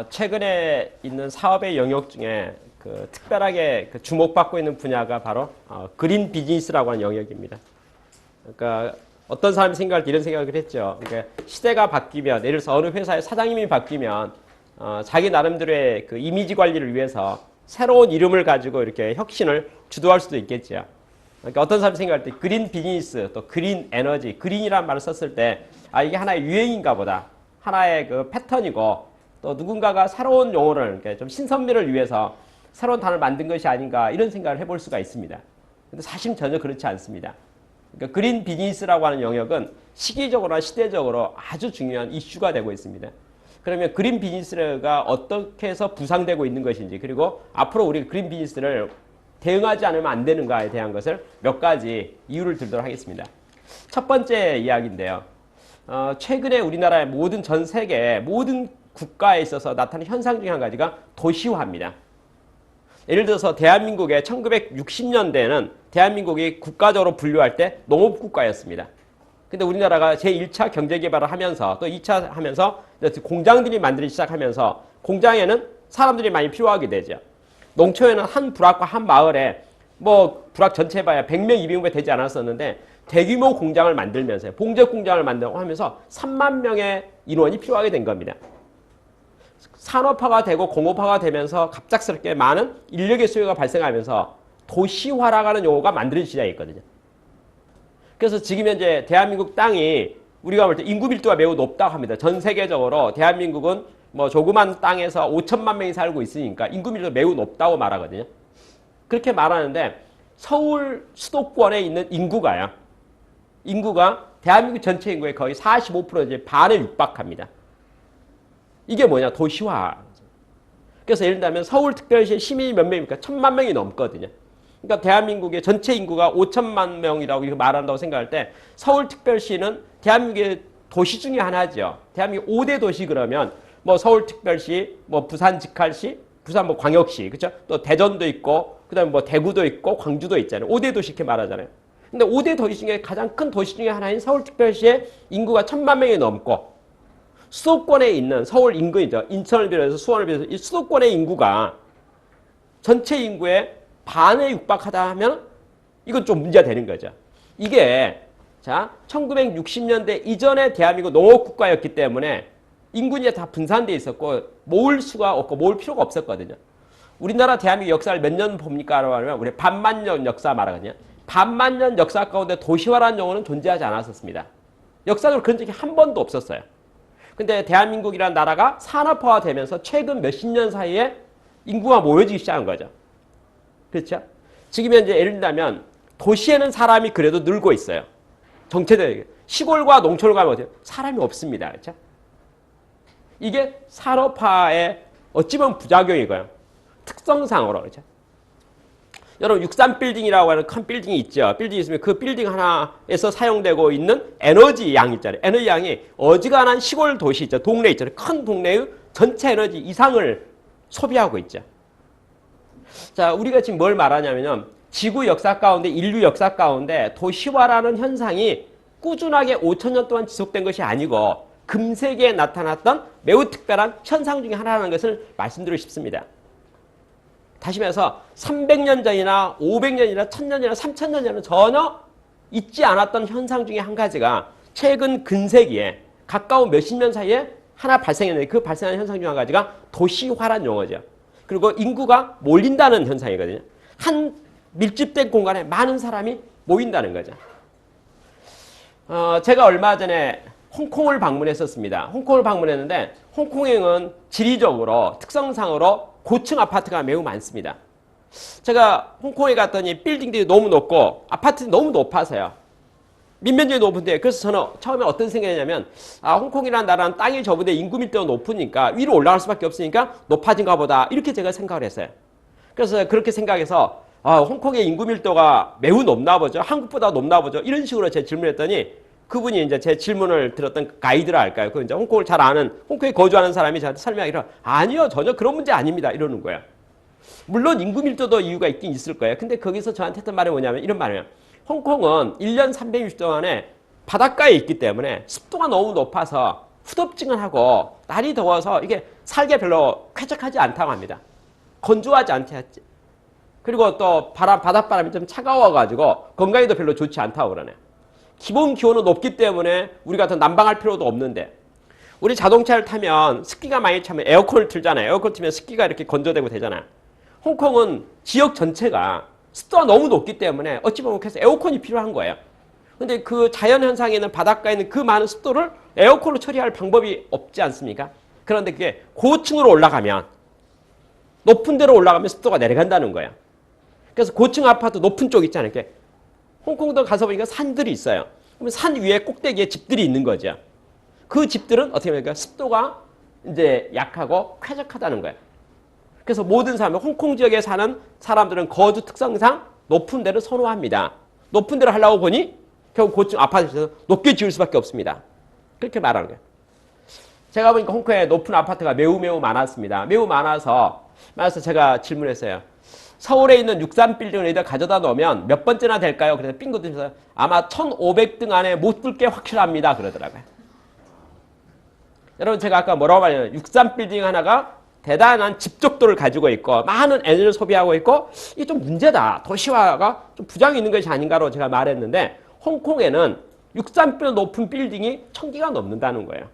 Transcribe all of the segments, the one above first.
최근에 있는 사업의 영역 중에 그 특별하게 그 주목받고 있는 분야가 바로 그린 비즈니스라고 하는 영역입니다. 그러니까 어떤 사람이 생각할 때 이런 생각을 했죠. 그러니까 시대가 바뀌면, 예를 들어서 어느 회사의 사장님이 바뀌면 자기 나름대로의 그 이미지 관리를 위해서 새로운 이름을 가지고 이렇게 혁신을 주도할 수도 있겠죠. 그러니까 어떤 사람이 생각할 때 그린 비즈니스, 또 그린 에너지, 그린이라는 말을 썼을 때 이게 하나의 유행인가 보다. 하나의 그 패턴이고 또 누군가가 새로운 용어를, 그러니까 좀 신선미를 위해서 새로운 단어를 만든 것이 아닌가 이런 생각을 해볼 수가 있습니다. 근데 사실은 전혀 그렇지 않습니다. 그러니까 그린 비즈니스라고 하는 영역은 시기적으로나 시대적으로 아주 중요한 이슈가 되고 있습니다. 그러면 그린 비즈니스가 어떻게 해서 부상되고 있는 것인지, 그리고 앞으로 우리가 그린 비즈니스를 대응하지 않으면 안 되는가에 대한 것을 몇 가지 이유를 들도록 하겠습니다. 첫 번째 이야기인데요. 최근에 우리나라의 모든 전 세계 모든 국가에 있어서 나타나는 현상 중에 한 가지가 도시화입니다. 예를 들어서 대한민국의 1960년대에는 대한민국이 국가적으로 분류할 때 농업국가였습니다. 근데 우리나라가 제1차 경제개발을 하면서 또 2차 하면서 공장들이 만들기 시작하면서 공장에는 사람들이 많이 필요하게 되죠. 농촌에는 한 부락과 한 마을에 뭐 부락 전체 봐야 100명, 200명 되지 않았었는데 대규모 공장을 만들면서 봉제 공장을 만들고 하면서 3만 명의 인원이 필요하게 된 겁니다. 산업화가 되고 공업화가 되면서 갑작스럽게 많은 인력의 수요가 발생하면서 도시화라고 하는 용어가 만들어진 시작이 있거든요. 그래서 지금 현재 대한민국 땅이 우리가 볼 때 인구 밀도가 매우 높다고 합니다. 전 세계적으로 대한민국은 뭐 조그만 땅에서 5천만 명이 살고 있으니까 인구 밀도가 매우 높다고 말하거든요. 그렇게 말하는데 서울 수도권에 있는 인구가 대한민국 전체 인구의 거의 45%, 이제 반에 육박합니다. 이게 뭐냐? 도시화. 그래서 예를 들면 서울특별시의 시민이 몇 명입니까? 1,000만 명이 넘거든요. 그러니까 대한민국의 전체 인구가 5천만 명이라고 말한다고 생각할 때 서울특별시는 대한민국의 도시 중에 하나죠. 대한민국 5대 도시 그러면 뭐 서울특별시, 뭐 부산직할시, 부산 뭐 광역시, 그렇죠? 또 대전도 있고, 그다음에 뭐 대구도 있고, 광주도 있잖아요. 5대 도시 이렇게 말하잖아요. 근데 5대 도시 중에 가장 큰 도시 중에 하나인 서울특별시의 인구가 1,000만 명이 넘고, 수도권에 있는 서울 인근이죠. 인천을 비롯해서 수원을 비롯해서 이 수도권의 인구가 전체 인구의 반에 육박하다 하면 이건 좀 문제가 되는 거죠. 이게 자 1960년대 이전에 대한민국 농업국가였기 때문에 인구가 다 분산돼 있었고 모을 수가 없고 모을 필요가 없었거든요. 우리나라 대한민국 역사를 몇 년 봅니까? 하면 우리 반만년 역사 말하거든요. 반만년 역사 가운데 도시화라는 용어는 존재하지 않았었습니다. 역사적으로 그런 적이 한 번도 없었어요. 근데 대한민국이라는 나라가 산업화가 되면서 최근 몇십 년 사이에 인구가 모여지기 시작한 거죠. 그렇죠? 지금 현재 예를 들면 도시에는 사람이 그래도 늘고 있어요. 정체되게. 시골과 농촌을 가면 어때요? 사람이 없습니다. 그렇죠? 이게 산업화의 어찌 보면 부작용이고요. 특성상으로. 그렇죠? 여러분 63빌딩이라고 하는 큰 빌딩이 있죠. 빌딩이 있으면 그 빌딩 하나에서 사용되고 있는 에너지 양 있잖아요. 에너지 양이 어지간한 시골 도시 있죠. 동네 있잖아요. 큰 동네의 전체 에너지 이상을 소비하고 있죠. 자, 우리가 지금 뭘 말하냐면요. 지구 역사 가운데, 인류 역사 가운데 도시화라는 현상이 꾸준하게 5천년 동안 지속된 것이 아니고 금세기에 나타났던 매우 특별한 현상 중에 하나라는 것을 말씀드리고 싶습니다. 다시 말해서 300년 전이나 500년이나 1000년이나 3000년 전에는 전혀 있지 않았던 현상 중에 한 가지가 최근 근세기에 가까운 몇십 년 사이에 하나 발생했는데 그 발생한 현상 중에 한 가지가 도시화란 용어죠. 그리고 인구가 몰린다는 현상이거든요. 한 밀집된 공간에 많은 사람이 모인다는 거죠. 제가 얼마 전에 홍콩을 방문했었습니다. 홍콩을 방문했는데 홍콩행은 지리적으로 특성상으로 고층 아파트가 매우 많습니다. 제가 홍콩에 갔더니 빌딩들이 너무 높고 아파트들이 너무 높아서요. 민면적이 높은데 그래서 저는 처음에 어떤 생각이냐면 홍콩이라는 나라는 땅이 좁은데 인구 밀도가 높으니까 위로 올라갈 수밖에 없으니까 높아진가 보다 이렇게 제가 생각을 했어요. 그래서 그렇게 생각해서 홍콩의 인구 밀도가 매우 높나 보죠. 한국보다 높나 보죠. 이런 식으로 제가 질문했더니 그분이 이제 제 질문을 들었던 가이드라 할까요? 그 이제 홍콩을 잘 아는, 홍콩에 거주하는 사람이 저한테 설명하기로 아니요, 전혀 그런 문제 아닙니다. 이러는 거예요. 물론 인구 밀도도 이유가 있긴 있을 거예요. 근데 거기서 저한테 했던 말이 뭐냐면 이런 말이에요. 홍콩은 1년 360도 동안에 바닷가에 있기 때문에 습도가 너무 높아서 후덥지근하고 날이 더워서 이게 살기가 별로 쾌적하지 않다고 합니다. 건조하지 않지. 그리고 또 바닷바람이 좀 차가워가지고 건강에도 별로 좋지 않다고 그러네요. 기본 기온은 높기 때문에 우리가 더 난방할 필요도 없는데 우리 자동차를 타면 습기가 많이 차면 에어컨을 틀잖아요. 에어컨 틀면 습기가 이렇게 건조되고 되잖아요. 홍콩은 지역 전체가 습도가 너무 높기 때문에 어찌 보면 그래서 에어컨이 필요한 거예요. 근데 그 자연현상에 있는 바닷가에 있는 그 많은 습도를 에어컨으로 처리할 방법이 없지 않습니까? 그런데 그게 고층으로 올라가면 높은 데로 올라가면 습도가 내려간다는 거예요. 그래서 고층 아파트 높은 쪽 있잖아요. 이렇게 홍콩도 가서 보니까 산들이 있어요. 그러면 산 위에 꼭대기에 집들이 있는 거죠. 그 집들은 어떻게 보니까 습도가 이제 약하고 쾌적하다는 거예요. 그래서 모든 사람, 홍콩 지역에 사는 사람들은 거주 특성상 높은 데를 선호합니다. 높은 데를 하려고 보니 결국 고층 아파트에서 높게 지을 수밖에 없습니다. 그렇게 말하는 거예요. 제가 보니까 홍콩에 높은 아파트가 매우 많았습니다. 매우 많아서 제가 질문했어요. 서울에 있는 63빌딩을 여기다 가져다 놓으면 몇 번째나 될까요? 그래서 빙고 드셔서 아마 1500등 안에 못 들 게 확실합니다. 그러더라고요. 여러분 제가 아까 뭐라고 말했냐면 63빌딩 하나가 대단한 집적도를 가지고 있고 많은 에너지를 소비하고 있고 이게 좀 문제다. 도시화가 좀 부작용이 있는 것이 아닌가로 제가 말했는데 홍콩에는 63빌딩 높은 빌딩이 1000개가 넘는다는 거예요.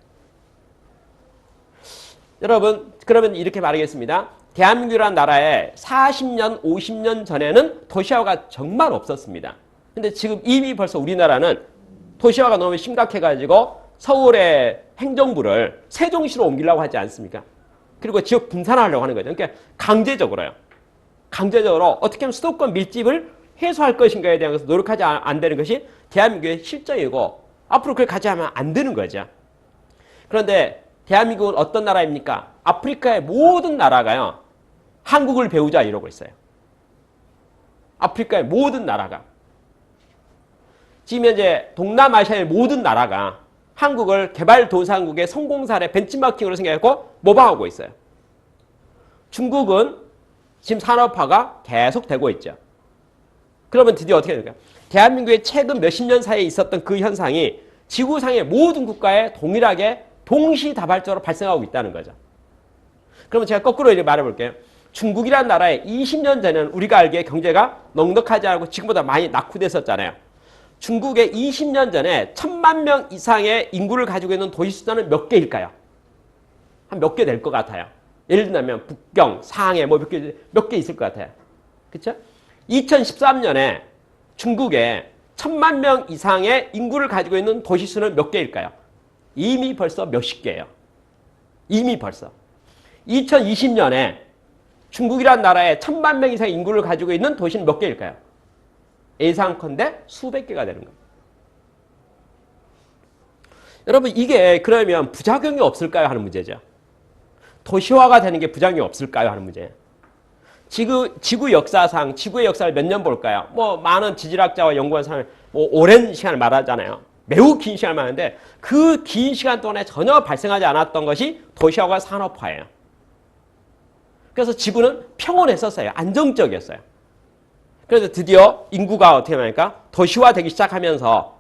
여러분 그러면 이렇게 말하겠습니다. 대한민국이라는 나라에 40년, 50년 전에는 도시화가 정말 없었습니다. 근데 지금 이미 벌써 우리나라는 도시화가 너무 심각해가지고 서울의 행정부를 세종시로 옮기려고 하지 않습니까? 그리고 지역 분산하려고 하는 거죠. 그러니까 강제적으로요. 강제적으로 어떻게 하면 수도권 밀집을 해소할 것인가에 대한 것을 노력하지 안 되는 것이 대한민국의 실정이고 앞으로 그걸 가져가면 안 되는 거죠. 그런데 대한민국은 어떤 나라입니까? 아프리카의 모든 나라가요. 한국을 배우자 이러고 있어요. 아프리카의 모든 나라가. 지금 현재 동남아시아의 모든 나라가 한국을 개발도상국의 성공 사례 벤치마킹으로 생각하고 모방하고 있어요. 중국은 지금 산업화가 계속 되고 있죠. 그러면 드디어 어떻게 될까요? 대한민국의 최근 몇십 년 사이에 있었던 그 현상이 지구상의 모든 국가에 동일하게 동시다발적으로 발생하고 있다는 거죠. 그러면 제가 거꾸로 이렇게 말해볼게요. 중국이라는 나라에 20년 전에는 우리가 알기에 경제가 넉넉하지 않고 지금보다 많이 낙후됐었잖아요. 중국의 20년 전에 1000만 명 이상의 인구를 가지고 있는 도시 숫자는 몇 개일까요? 한 몇 개 될 것 같아요. 예를 들면 북경, 상해 뭐 몇 개 있을 것 같아요. 그렇죠? 2013년에 중국에 1000만 명 이상의 인구를 가지고 있는 도시 수는 몇 개일까요? 이미 벌써 몇십 개예요. 이미 벌써. 2020년에 중국이라는 나라에 1000만 명 이상의 인구를 가지고 있는 도시는 몇 개일까요? 예상컨대 수백 개가 되는 겁니다. 여러분 이게 그러면 부작용이 없을까요? 하는 문제죠. 도시화가 되는 게 부작용이 없을까요? 하는 문제예요. 지구 역사상 지구의 역사를 몇 년 볼까요? 뭐 많은 지질학자와 연구한 사람이 뭐 오랜 시간을 말하잖아요. 매우 긴 시간을 말하는데 그 긴 시간 동안에 전혀 발생하지 않았던 것이 도시화와 산업화예요. 그래서 지구는 평온했었어요. 안정적이었어요. 그래서 드디어 인구가 어떻게 말합니까? 도시화되기 시작하면서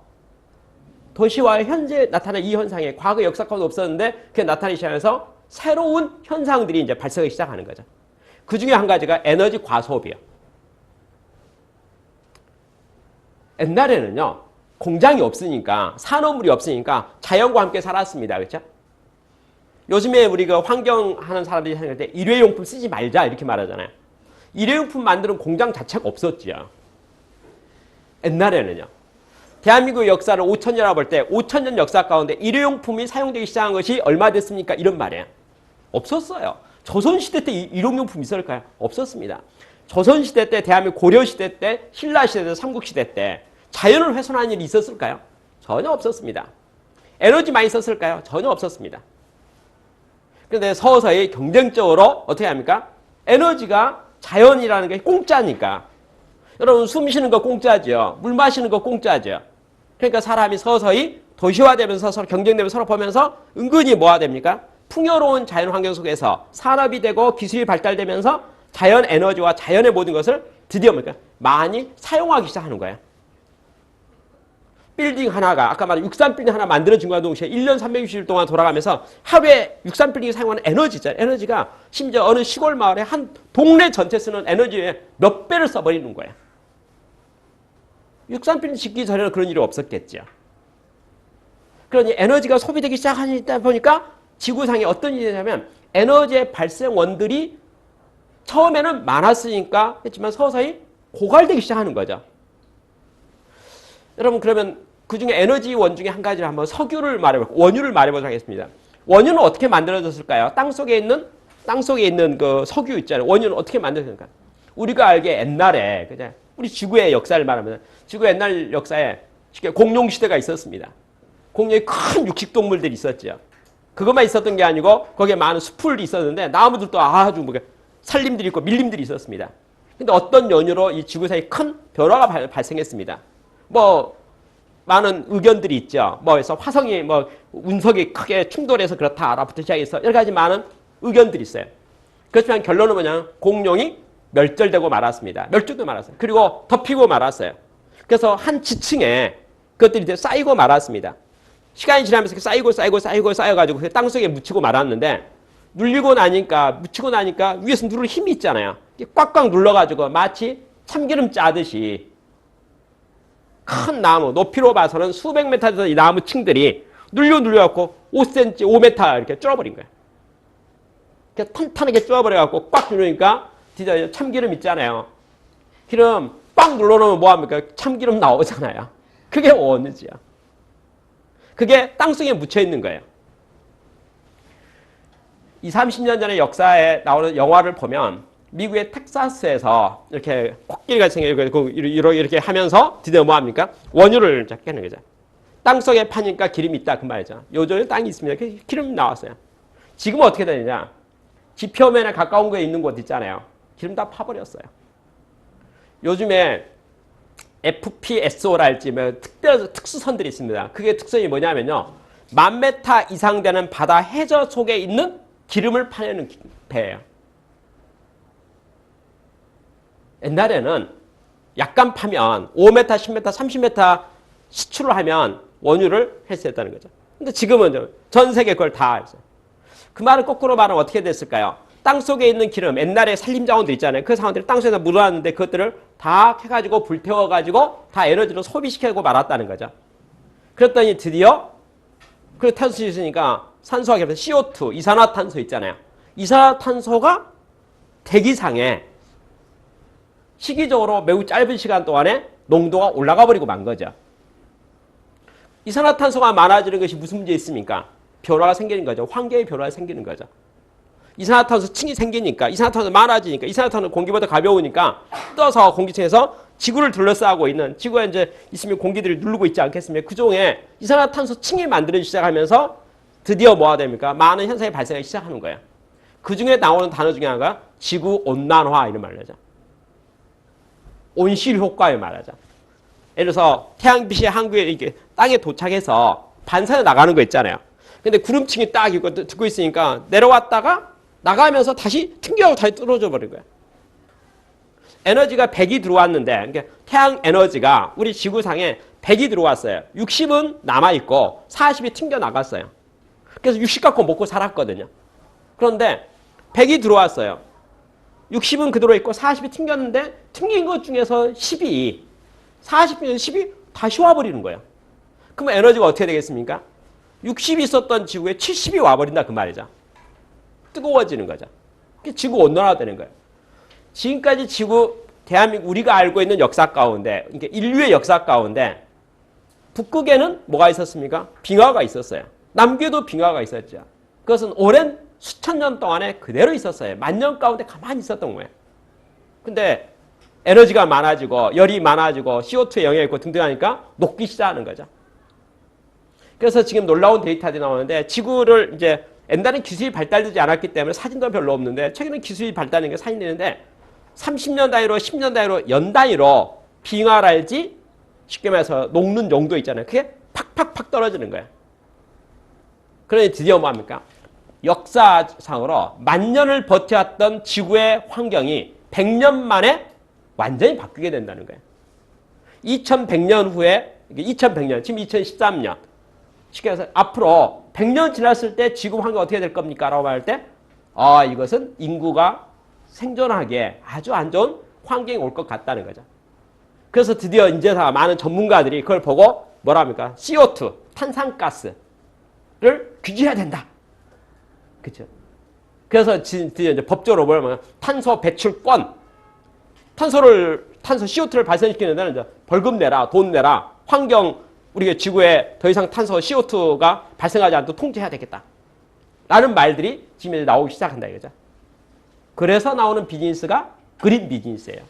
도시화의 현재 나타난 이 현상이 과거 역사 가운데 없었는데 그게 나타나기 시작해서 새로운 현상들이 이제 발생하기 시작하는 거죠. 그 중에 한 가지가 에너지 과소비예요. 옛날에는요, 공장이 없으니까, 산업물이 없으니까 자연과 함께 살았습니다. 그렇죠? 요즘에 우리가 환경하는 사람들이 생각할 때 일회용품 쓰지 말자 이렇게 말하잖아요. 일회용품 만드는 공장 자체가 없었지요. 옛날에는요. 대한민국 역사를 5000년이라고 볼 때 5000년 역사 가운데 일회용품이 사용되기 시작한 것이 얼마 됐습니까? 이런 말이에요. 없었어요. 조선시대 때 일회용품 있을까요? 없었습니다. 조선시대 때, 대한민국 고려시대 때, 신라시대 때, 삼국시대 때 자연을 훼손하는 일이 있었을까요? 전혀 없었습니다. 에너지 많이 썼을까요? 전혀 없었습니다. 그런데 서서히 경쟁적으로 어떻게 합니까? 에너지가 자연이라는 게 공짜니까. 여러분 숨 쉬는 거 공짜죠. 물 마시는 거 공짜죠. 그러니까 사람이 서서히 도시화되면서 서로 경쟁되면서 서로 보면서 은근히 뭐가 됩니까? 풍요로운 자연 환경 속에서 산업이 되고 기술이 발달되면서 자연 에너지와 자연의 모든 것을 드디어 뭡니까? 많이 사용하기 시작하는 거예요. 빌딩 하나가 아까 말한 63 빌딩 하나 만들어진 것과 동시에 1년 360일 동안 돌아가면서 하루에 63 빌딩이 사용하는 에너지 있잖아요. 에너지가 심지어 어느 시골 마을에 한 동네 전체 쓰는 에너지의 몇 배를 써버리는 거예요. 63 빌딩 짓기 전에는 그런 일이 없었겠죠. 그러니 에너지가 소비되기 시작하다 보니까 지구상에 어떤 일이 되냐면 에너지의 발생 원들이 처음에는 많았으니까 했지만 서서히 고갈되기 시작하는 거죠. 여러분 그러면 그중에 에너지 원 중에 한 가지를 한번 석유를 말해볼게요. 원유를 말해보도록 하겠습니다. 원유는 어떻게 만들어졌을까요? 땅속에 있는 그 석유 있잖아요. 원유는 어떻게 만들어졌을까요? 우리가 알기에 옛날에 그죠? 우리 지구의 역사를 말하면 지구 옛날 역사에 공룡 시대가 있었습니다. 공룡이 큰 육식동물들이 있었죠. 그것만 있었던 게 아니고 거기에 많은 숲풀이 있었는데 나무들도 아주 뭐 산림들이 있고 밀림들이 있었습니다. 근데 어떤 연유로 이 지구상에 큰 변화가 발생했습니다. 뭐 많은 의견들이 있죠. 뭐에서 화성이 뭐 운석이 크게 충돌해서 그렇다라부터 시작해서 여러 가지 많은 의견들이 있어요. 그렇지만 결론은 뭐냐? 공룡이 멸절되고 말았습니다. 멸종도 말았어요. 그리고 덮이고 말았어요. 그래서 한 지층에 그것들이 이제 쌓이고 말았습니다. 시간이 지나면서 쌓여가지고 땅속에 묻히고 말았는데 묻히고 나니까 위에서 누를 힘이 있잖아요. 꽉꽉 눌러가지고 마치 참기름 짜듯이 큰 나무, 높이로 봐서는 수백 메타 되는 이 나무 층들이 눌려갖고 5cm, 5m 이렇게 쪼아버린 거예요. 이렇게 탄탄하게 쪼아버려갖고 꽉 누르니까 진짜 참기름 있잖아요. 기름 꽉 눌러놓으면 뭐합니까? 참기름 나오잖아요. 그게 원유지야. 그게 땅속에 묻혀있는 거예요. 20, 30년 전의 역사에 나오는 영화를 보면 미국의 텍사스에서 이렇게 코끼리같이 생기고 이렇게 하면서 드디어 뭐합니까? 원유를 깨는 거죠. 땅속에 파니까 기름이 있다 그 말이죠. 요즘에 땅이 있습니다. 기름 나왔어요. 지금은 어떻게 되느냐? 지표면에 가까운 곳에 있는 곳 있잖아요. 기름 다 파버렸어요. 요즘에 FPSO랄지 뭐 특수선들이 있습니다. 그게 특성이 뭐냐면요. 1000m 이상 되는 바다 해저 속에 있는 기름을 파내는 배예요. 옛날에는 약간 파면 5m, 10m, 30m 시추를 하면 원유를 헬스했다는 거죠. 근데 지금은 전 세계 그걸 다 했어요. 그 말은 거꾸로 말하면 어떻게 됐을까요? 땅속에 있는 기름, 옛날에 산림자원들 있잖아요. 그 자원들이 땅속에서 묻어놨는데 그것들을 다 해가지고 불태워가지고 다 에너지로 소비시키고 말았다는 거죠. 그랬더니 드디어 그 탄소 있으니까 산소가 겹쳐서 CO2, 이산화탄소 있잖아요. 이산화탄소가 대기상에 시기적으로 매우 짧은 시간 동안에 농도가 올라가 버리고 만 거죠. 이산화탄소가 많아지는 것이 무슨 문제 있습니까? 변화가 생기는 거죠. 환경의 변화가 생기는 거죠. 이산화탄소 층이 생기니까, 이산화탄소 많아지니까, 이산화탄소 공기보다 가벼우니까 떠서 공기층에서 지구를 둘러싸고 있는, 지구에 이제 있으면 공기들이 누르고 있지 않겠습니까? 그 중에 이산화탄소 층이 만들어지기 시작하면서 드디어 뭐가 됩니까? 많은 현상이 발생하기 시작하는 거예요. 그 중에 나오는 단어 중에 하나가 지구 온난화 이런 말을 하죠. 온실 효과를 말하자. 예를 들어서 태양빛이 한국에 이렇게 땅에 도착해서 반사해 나가는 거 있잖아요. 근데 구름층이 딱 있고 듣고 있으니까 내려왔다가 나가면서 다시 튕겨가고 다시 떨어져 버린 거야. 에너지가 100이 들어왔는데, 그러니까 태양 에너지가 우리 지구상에 100이 들어왔어요. 60은 남아있고 40이 튕겨 나갔어요. 그래서 60 갖고 먹고 살았거든요. 그런데 100이 들어왔어요. 60은 그대로 있고 40이 튕겼는데 튕긴 것 중에서 10이 40이 10이 다 쉬어버리는 거예요. 그러면 에너지가 어떻게 되겠습니까? 60이 있었던 지구에 70이 와버린다 그 말이죠. 뜨거워지는 거죠. 지구 온난화가 되는 거예요. 지금까지 지구, 대한민국 우리가 알고 있는 역사 가운데, 그러니까 인류의 역사 가운데 북극에는 뭐가 있었습니까? 빙하가 있었어요. 남극에도 빙하가 있었죠. 그것은 오랜 수천 년 동안에 그대로 있었어요. 만년 가운데 가만히 있었던 거예요. 근데 에너지가 많아지고 열이 많아지고 CO2의 영향이 있고 등등 하니까 녹기 시작하는 거죠. 그래서 지금 놀라운 데이터들이 나오는데 지구를 이제 옛날엔 기술이 발달되지 않았기 때문에 사진도 별로 없는데 최근에 기술이 발달된 게 사진이 되는데 30년 단위로 10년 단위로 연 단위로 빙하랄지 쉽게 말해서 녹는 용도 있잖아요. 그게 팍팍팍 떨어지는 거예요. 그러니 드디어 뭐합니까? 역사상으로 만년을 버텨왔던 지구의 환경이 100년 만에 완전히 바뀌게 된다는 거예요. 2100년 후에 이게 2100년, 지금 2013년. 쉽게 해서 앞으로 100년 지났을 때 지구 환경 어떻게 될 겁니까? 라고 말할 때, 이것은 인구가 생존하기에 아주 안 좋은 환경이 올 것 같다는 거죠. 그래서 드디어 이제 다 많은 전문가들이 그걸 보고 뭐라 합니까? CO2, 탄산가스를 규제해야 된다. 그렇죠? 그래서 드디어 이제 법적으로 뭐냐면 탄소 배출권, 탄소 CO2를 발생시키는 데는 이제 벌금 내라, 돈 내라, 환경, 우리가 지구에 더 이상 탄소 CO2가 발생하지 않도록 통제해야 되겠다. 라는 말들이 지금 이제 나오기 시작한다 이거죠. 그래서 나오는 비즈니스가 그린 비즈니스예요.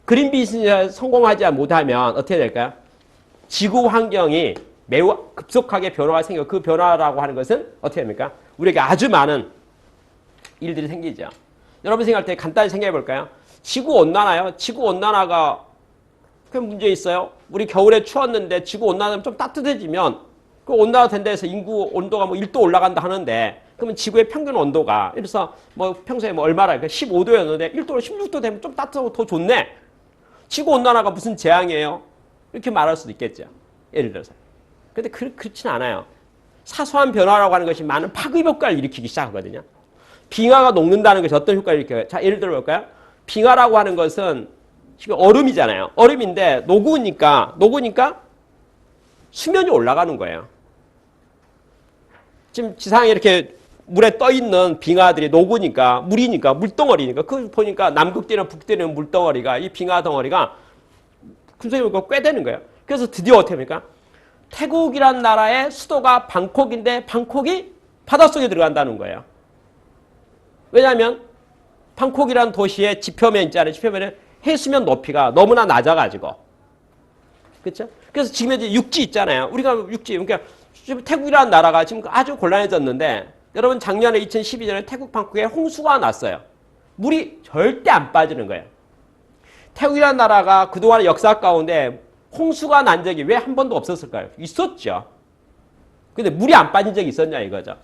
그린 비즈니스에 성공하지 못하면 어떻게 될까요? 지구 환경이 매우 급속하게 변화가 생겨. 그 변화라고 하는 것은 어떻게 됩니까? 우리에게 아주 많은 일들이 생기죠. 여러분 생각할 때 간단히 생각해 볼까요? 지구온난화요. 지구온난화가 그 문제 있어요. 우리 겨울에 추웠는데 지구온난화가 좀 따뜻해지면 그 온난화 된다 해서 인구 온도가 뭐 1도 올라간다 하는데 그러면 지구의 평균 온도가 그래서 뭐 평소에 뭐 얼마라 15도였는데 1도로 16도 되면 좀 따뜻하고 더 좋네. 지구온난화가 무슨 재앙이에요? 이렇게 말할 수도 있겠죠. 예를 들어서. 근데 그렇진 않아요. 사소한 변화라고 하는 것이 많은 파급 효과를 일으키기 시작하거든요. 빙하가 녹는다는 것이 어떤 효과를 일으켜요? 자, 예를 들어 볼까요? 빙하라고 하는 것은 지금 얼음이잖아요. 얼음인데 녹으니까 수면이 올라가는 거예요. 지금 지상에 이렇게 물에 떠 있는 빙하들이 녹으니까 물이니까 물덩어리니까 그 보니까 남극대나 북대는 물덩어리가 이 빙하 덩어리가 금속이 보니까 꽤 되는 거예요. 그래서 드디어 어떻게 합니까? 태국이란 나라의 수도가 방콕인데 방콕이 바닷속에 들어간다는 거예요. 왜냐하면 방콕이란 도시의 지표면 있잖아요. 지표면에 해수면 높이가 너무나 낮아가지고. 그렇죠? 그래서 지금 이제 육지 있잖아요. 우리가 육지, 그러니까 지금 태국이라는 나라가 지금 아주 곤란해졌는데 여러분 작년에 2012년에 태국 방콕에 홍수가 났어요. 물이 절대 안 빠지는 거예요. 태국이라는 나라가 그동안의 역사 가운데 홍수가 난 적이 왜 한 번도 없었을까요? 있었죠. 근데 물이 안 빠진 적이 있었냐 이거죠.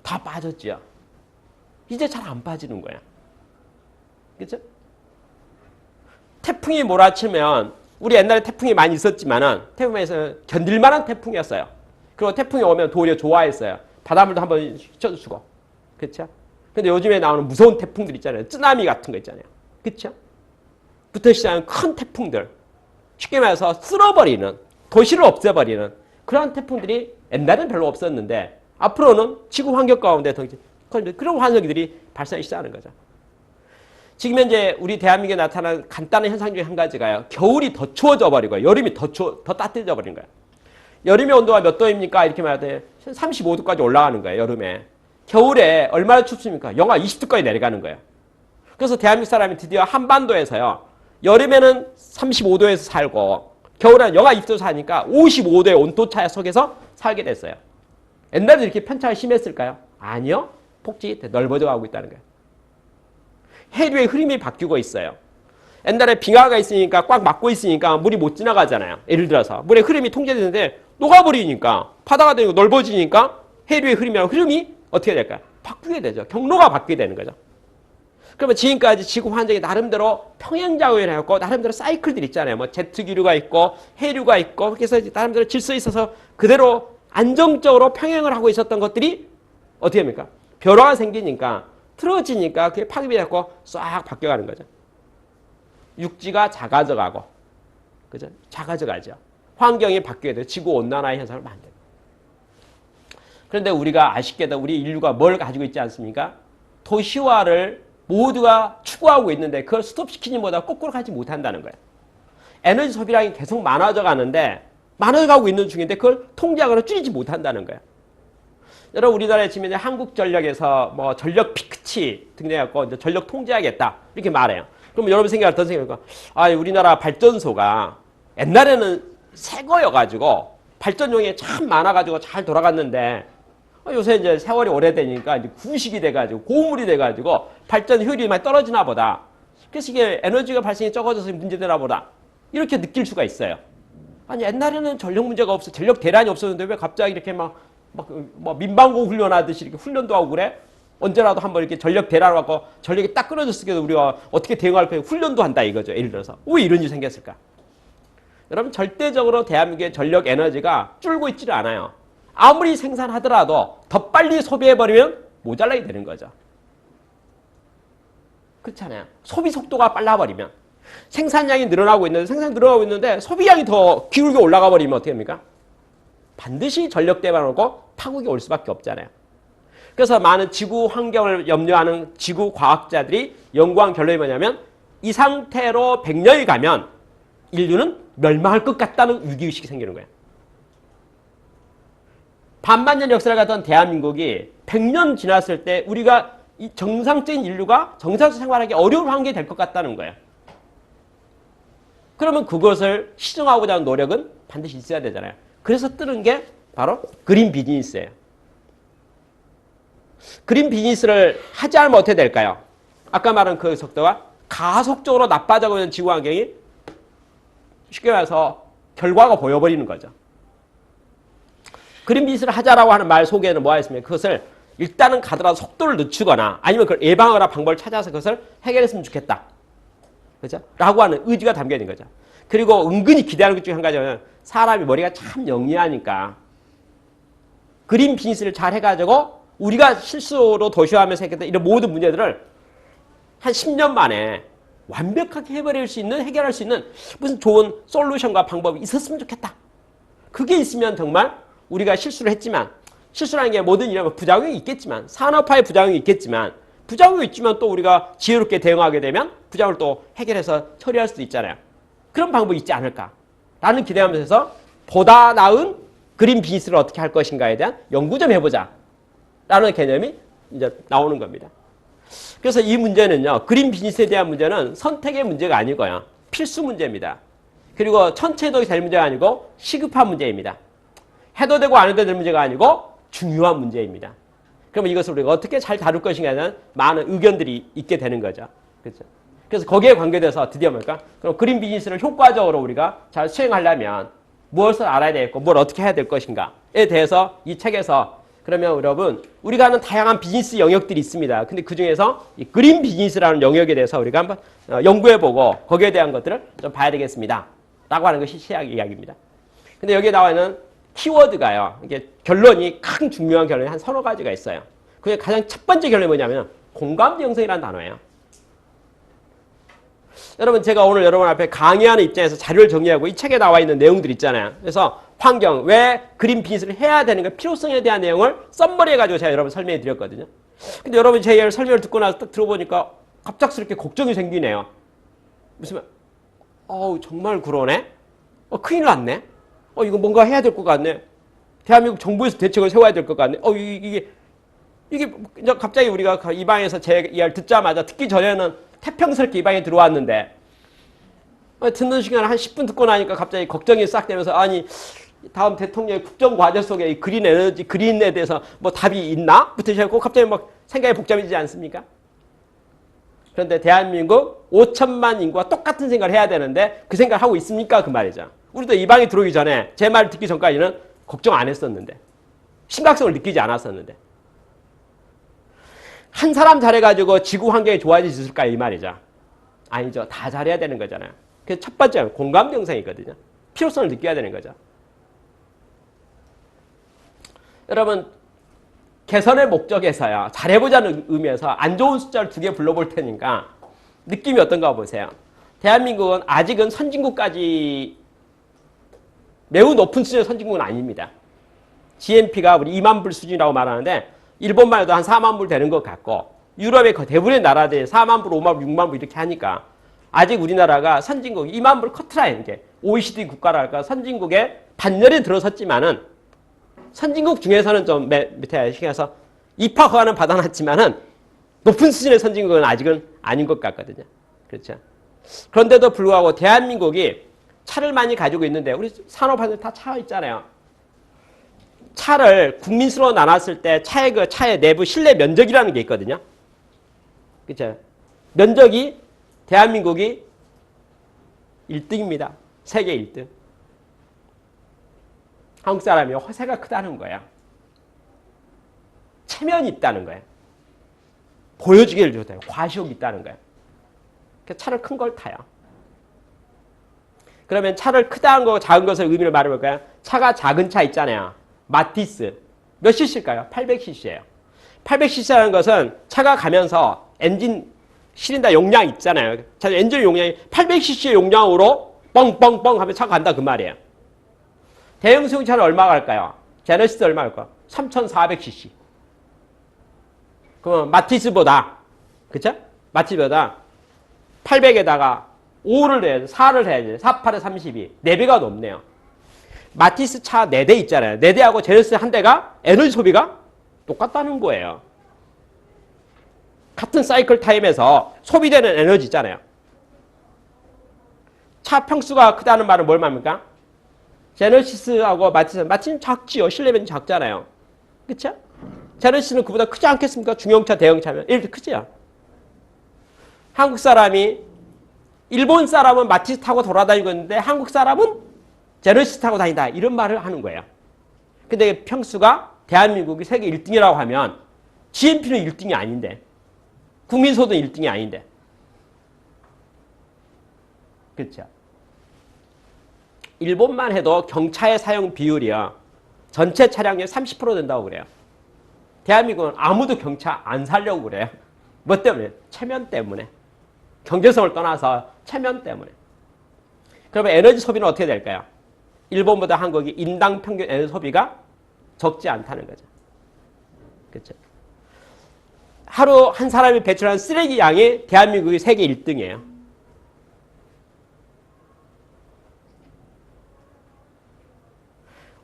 다 빠졌죠. 이제 잘 안 빠지는 거야. 그렇죠? 태풍이 몰아치면 우리 옛날에 태풍이 많이 있었지만은 태풍에서 견딜만한 태풍이었어요. 그리고 태풍이 오면 도리어 좋아했어요. 바닷물도 한번 휘쳐주고. 그렇죠? 근데 요즘에 나오는 무서운 태풍들 있잖아요. 쓰나미 같은 거 있잖아요. 그렇죠? 부터 시작하는 큰 태풍들. 쉽게 말해서 쓸어버리는, 도시를 없애버리는 그런 태풍들이 옛날에는 별로 없었는데 앞으로는 지구 환경 가운데 더 그런 환경들이 발생하기 시작하는 거죠. 지금 현재 우리 대한민국에 나타나는 간단한 현상 중에 한 가지가요. 겨울이 더 추워져 버리고 여름이 더 따뜻해져 버리는 거예요. 여름의 온도가 몇 도입니까? 이렇게 말할 때 35도까지 올라가는 거예요. 여름에. 겨울에 얼마나 춥습니까? 영하 20도까지 내려가는 거예요. 그래서 대한민국 사람이 드디어 한반도에서요. 여름에는 35도에서 살고 겨울에는 영하 20도 사니까 55도의 온도차 속에서 살게 됐어요. 옛날에 이렇게 편차가 심했을까요? 아니요. 폭지 넓어져 가고 있다는 거예요. 해류의 흐름이 바뀌고 있어요. 옛날에 빙하가 있으니까 꽉 막고 있으니까 물이 못 지나가잖아요. 예를 들어서 물의 흐름이 통제되는데 녹아버리니까 바다가 되고 넓어지니까 해류의 흐름이 어떻게 될까요? 바뀌게 되죠. 경로가 바뀌게 되는 거죠. 그러면 지금까지 지구 환경이 나름대로 평행작용을 해갖고 나름대로 사이클들이 있잖아요. 뭐 제트기류가 있고 해류가 있고 그래서 나름대로 질서에 있어서 그대로 안정적으로 평행을 하고 있었던 것들이 어떻게 됩니까? 변화가 생기니까 틀어지니까 그게 파급이 되고 싹 바뀌어가는 거죠. 육지가 작아져가고, 그죠? 작아져가죠. 환경이 바뀌게 돼요. 지구 온난화의 현상을 만들고. 그런데 우리가 아쉽게도 우리 인류가 뭘 가지고 있지 않습니까? 도시화를 모두가 추구하고 있는데 그걸 스톱시키지 못하고 거꾸로 가지 못한다는 거예요. 에너지 소비량이 계속 많아져 가는데 많아져가고 있는 중인데 그걸 통제하거나 줄이지 못한다는 거예요. 여러분 우리나라에 지금 한국전력에서 뭐 전력 피크치 등등해갖고 이제 전력 통제하겠다 이렇게 말해요. 그럼 여러분 생각할 때 우리나라 발전소가 옛날에는 새 거여가지고 발전용이 참 많아가지고 잘 돌아갔는데 요새 이제 세월이 오래되니까 이제 구식이 돼가지고 고물이 돼가지고 발전 효율이 많이 떨어지나 보다. 그래서 이게 에너지가 발생이 적어져서 문제되나 보다. 이렇게 느낄 수가 있어요. 아니 옛날에는 전력 문제가 없어, 전력 대란이 없었는데 왜 갑자기 이렇게 막 민방공 훈련하듯이 이렇게 훈련도 하고 그래? 언제라도 한번 이렇게 전력 대란을 갖고 전력이 딱 끊어졌을 때 우리가 어떻게 대응할 거예요? 훈련도 한다 이거죠. 예를 들어서 왜 이런 일이 생겼을까? 여러분 절대적으로 대한민국의 전력 에너지가 줄고 있지를 않아요. 아무리 생산하더라도 더 빨리 소비해버리면 모자라게 되는 거죠. 그렇잖아요. 소비 속도가 빨라버리면. 생산량이 늘어나고 있는데 생산이 늘어나고 있는데 소비량이 더 기울게 올라가 버리면 어떻게 합니까? 반드시 전력 대란하고 파국이 올 수밖에 없잖아요. 그래서 많은 지구 환경을 염려하는 지구 과학자들이 연구한 결론이 뭐냐면 이 상태로 100년이 가면 인류는 멸망할 것 같다는 위기의식이 생기는 거예요. 반만년 역사를 가던 대한민국이 100년 지났을 때 우리가 이 정상적인 인류가 정상적으로 생활하기 어려운 환경이 될 것 같다는 거예요. 그러면 그것을 시정하고자 하는 노력은 반드시 있어야 되잖아요. 그래서 뜨는 게 바로 그린 비즈니스예요. 그린 비즈니스를 하지 않으면 어떻게 될까요? 아까 말한 그 속도가 가속적으로 나빠져가고 있는 지구 환경이 쉽게 말해서 결과가 보여버리는 거죠. 그린 비즈니스를 하자라고 하는 말 속에는 뭐가 있습니까? 그것을 일단은 가더라도 속도를 늦추거나 아니면 그걸 예방하거나 방법을 찾아서 그것을 해결했으면 좋겠다. 그죠? 라고 하는 의지가 담겨 있는 거죠. 그리고 은근히 기대하는 것 중에 한 가지는 사람이 머리가 참 영리하니까 그린 비즈니스를 잘 해가지고 우리가 실수로 도시화하면서 했겠다 이런 모든 문제들을 한 10년 만에 완벽하게 해버릴 수 있는, 해결할 수 있는 무슨 좋은 솔루션과 방법이 있었으면 좋겠다. 그게 있으면 정말 우리가 실수를 했지만 실수라는 게 모든 일에 부작용이 있겠지만 산업화의 부작용이 있겠지만 부작용이 있지만 또 우리가 지혜롭게 대응하게 되면 부작용을 또 해결해서 처리할 수도 있잖아요. 그런 방법이 있지 않을까라는 기대하면서 보다 나은 그린 비즈니스를 어떻게 할 것인가에 대한 연구 좀 해보자 라는 개념이 이제 나오는 겁니다. 그래서 이 문제는요, 그린 비즈니스에 대한 문제는 선택의 문제가 아니고요, 필수 문제입니다. 그리고 천체적이 될 문제가 아니고 시급한 문제입니다. 해도 되고 안 해도 될 문제가 아니고 중요한 문제입니다. 그러면 이것을 우리가 어떻게 잘 다룰 것인가에 대한 많은 의견들이 있게 되는 거죠. 그렇죠? 그래서 거기에 관계돼서 드디어 뭘까? 그럼 그린 비즈니스를 효과적으로 우리가 잘 수행하려면 무엇을 알아야 되겠고 뭘 어떻게 해야 될 것인가에 대해서 이 책에서 그러면 여러분 우리가 하는 다양한 비즈니스 영역들이 있습니다. 근데 그중에서 이 그린 비즈니스라는 영역에 대해서 우리가 한번 연구해보고 거기에 대한 것들을 좀 봐야 되겠습니다. 라고 하는 것이 시작 이야기입니다. 근데 여기에 나와 있는 키워드가요, 이게 결론이 큰 중요한 결론이 한 서너 가지가 있어요. 그게 가장 첫 번째 결론이 뭐냐면 공감대 형성이라는 단어예요. 여러분 제가 오늘 여러분 앞에 강의하는 입장에서 자료를 정리하고 이 책에 나와 있는 내용들 있잖아요. 그래서 환경, 왜 그린 비즈니스를 해야 되는 가 필요성에 대한 내용을 썸머리 해가지고 제가 여러분 설명해 드렸거든요. 근데 여러분 제 설명을 듣고 나서 딱 들어보니까 갑작스럽게 걱정이 생기네요. 무슨 정말 그러네? 큰일 났네? 이거 뭔가 해야 될 것 같네? 대한민국 정부에서 대책을 세워야 될 것 같네? 이게 갑자기 우리가 이 방에서 제 이야기를 듣자마자 듣기 전에는 태평스럽게 이 방에 들어왔는데 듣는 시간을 한 10분 듣고 나니까 갑자기 걱정이 싹 되면서 아니 다음 대통령의 국정과제 속에 이 그린 에너지, 그린에 대해서 뭐 답이 있나? 부터 시작하고 갑자기 막 생각이 복잡해지지 않습니까? 그런데 대한민국 5천만 인구와 똑같은 생각을 해야 되는데 그 생각을 하고 있습니까? 그 말이죠. 우리도 이 방에 들어오기 전에 제 말을 듣기 전까지는 걱정 안 했었는데 심각성을 느끼지 않았었는데 한 사람 잘해가지고 지구 환경이 좋아질 수 있을까요? 이 말이죠. 아니죠. 다 잘해야 되는 거잖아요. 그래서 첫 번째는 공감대 형성이거든요. 필요성을 느껴야 되는 거죠. 여러분 개선의 목적에서요, 잘해보자는 의미에서 안 좋은 숫자를 2개 불러볼 테니까 느낌이 어떤가 보세요. 대한민국은 아직은 선진국까지 매우 높은 수준의 선진국은 아닙니다. GNP가 우리 2만 불 수준이라고 말하는데 일본만 해도 한 4만 불 되는 것 같고 유럽의 대부분의 나라들이 4만 불, 5만 불, 6만 불 이렇게 하니까 아직 우리나라가 선진국 2만 불 커트라인, 이게 OECD 국가랄까 선진국의 반열에 들어섰지만은 선진국 중에서는 좀 밑에 시켜서 입학 허가는 받아놨지만은 높은 수준의 선진국은 아직은 아닌 것 같거든요. 그렇죠. 그런데도 불구하고 대한민국이 차를 많이 가지고 있는데 우리 산업화들 다 차 있잖아요. 차를 국민수로 나눴을 때 차의 내부 실내 면적이라는 게 있거든요. 그렇죠. 면적이 대한민국이 1등입니다. 세계 1등. 한국 사람이 허세가 크다는 거예요. 체면이 있다는 거예요. 보여주기를 좋다요. 과시욕이 있다는 거예요. 그래서 차를 큰 걸 타요. 그러면 차를 크다는 거 작은 것을 의미를 말해볼까요? 차가 작은 차 있잖아요. 마티스. 몇 cc일까요? 800cc예요. 800cc라는 것은 차가 가면서 엔진 실린다 용량 있잖아요. 자, 엔진 용량이 800cc의 용량으로 뻥뻥뻥 하면 차가 간다 그 말이에요. 대형 승용차는 얼마 갈까요? 제너시스 얼마 갈까요? 3400cc. 그럼 마티즈보다, 그쵸? 마티즈보다 800에다가 5를 해야지, 4를 해야지. 4, 8에 32. 4배가 넘네요. 마티스 차 4대 있잖아요. 4대하고 제너시스 한 대가 에너지 소비가 똑같다는 거예요. 같은 사이클 타임에서 소비되는 에너지 있잖아요. 차 평수가 크다는 말은 뭘 말합니까? 제너시스하고 마티스는 작지요. 실내면 작잖아요. 그쵸? 제너시스는 그보다 크지 않겠습니까? 중형차, 대형차면. 이렇게 크지요. 한국 사람이, 일본 사람은 마티스 타고 돌아다니고 있는데 한국 사람은 제너시스 타고 다닌다. 이런 말을 하는 거예요. 근데 평수가 대한민국이 세계 1등이라고 하면 GNP는 1등이 아닌데, 국민소득은 1등이 아닌데. 그렇죠? 일본만 해도 경차의 사용 비율이요. 전체 차량의 30% 된다고 그래요. 대한민국은 아무도 경차 안 사려고 그래요. 뭐 때문에? 체면 때문에. 경제성을 떠나서 체면 때문에. 그러면 에너지 소비는 어떻게 될까요? 일본보다 한국이 인당 평균 에너지 소비가 적지 않다는 거죠. 그렇죠? 하루 한 사람이 배출하는 쓰레기 양이 대한민국이 세계 1등이에요.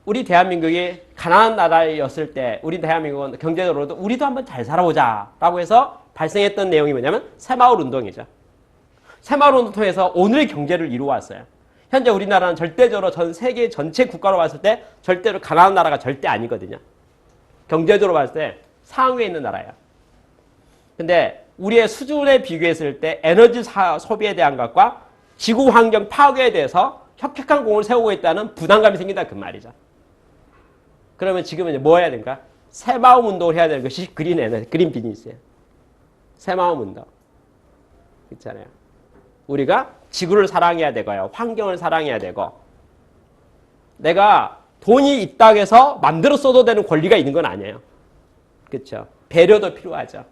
우리 대한민국이 가난한 나라였을 때 우리 대한민국은 경제적으로도 우리도 한번 잘 살아보자 라고 해서 발생했던 내용이 뭐냐면 새마을 운동이죠. 새마을 운동을 통해서 오늘의 경제를 이루어왔어요. 현재 우리나라는 절대적으로 전 세계 전체 국가로 봤을 때 절대로 가난한 나라가 절대 아니거든요. 경제적으로 봤을 때 상위에 있는 나라예요. 근데 우리의 수준에 비교했을 때 에너지 소비에 대한 것과 지구 환경 파괴에 대해서 혁혁한 공을 세우고 있다는 부담감이 생긴다 그 말이죠. 그러면 지금은 이제 뭐 해야 될까? 새마음 운동을 해야 되는 것이 그린 에너지, 그린 비즈니스예요. 새마음 운동. 있잖아요. 우리가 지구를 사랑해야 되고요. 환경을 사랑해야 되고. 내가 돈이 있다고 해서 맘대로 써도 되는 권리가 있는 건 아니에요. 그렇죠? 배려도 필요하죠.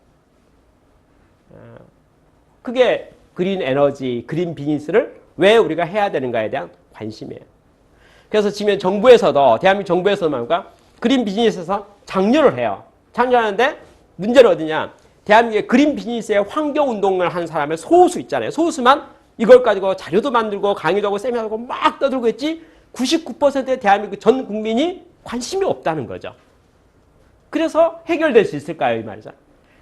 그게 그린 에너지, 그린 비즈니스를 왜 우리가 해야 되는가에 대한 관심이에요. 그래서 지금 정부에서도, 대한민국 정부에서도 말입니까? 그린 비즈니스에서 장려를 해요. 장려하는데 문제는 어디냐? 대한민국의 그린 비즈니스의 환경 운동을 하는 사람의 소수 있잖아요. 소수만 이걸 가지고 자료도 만들고 강의도 하고 세미나도 하고 막 떠들고 있지 99%의 대한민국 전 국민이 관심이 없다는 거죠. 그래서 해결될 수 있을까요? 이 말이죠.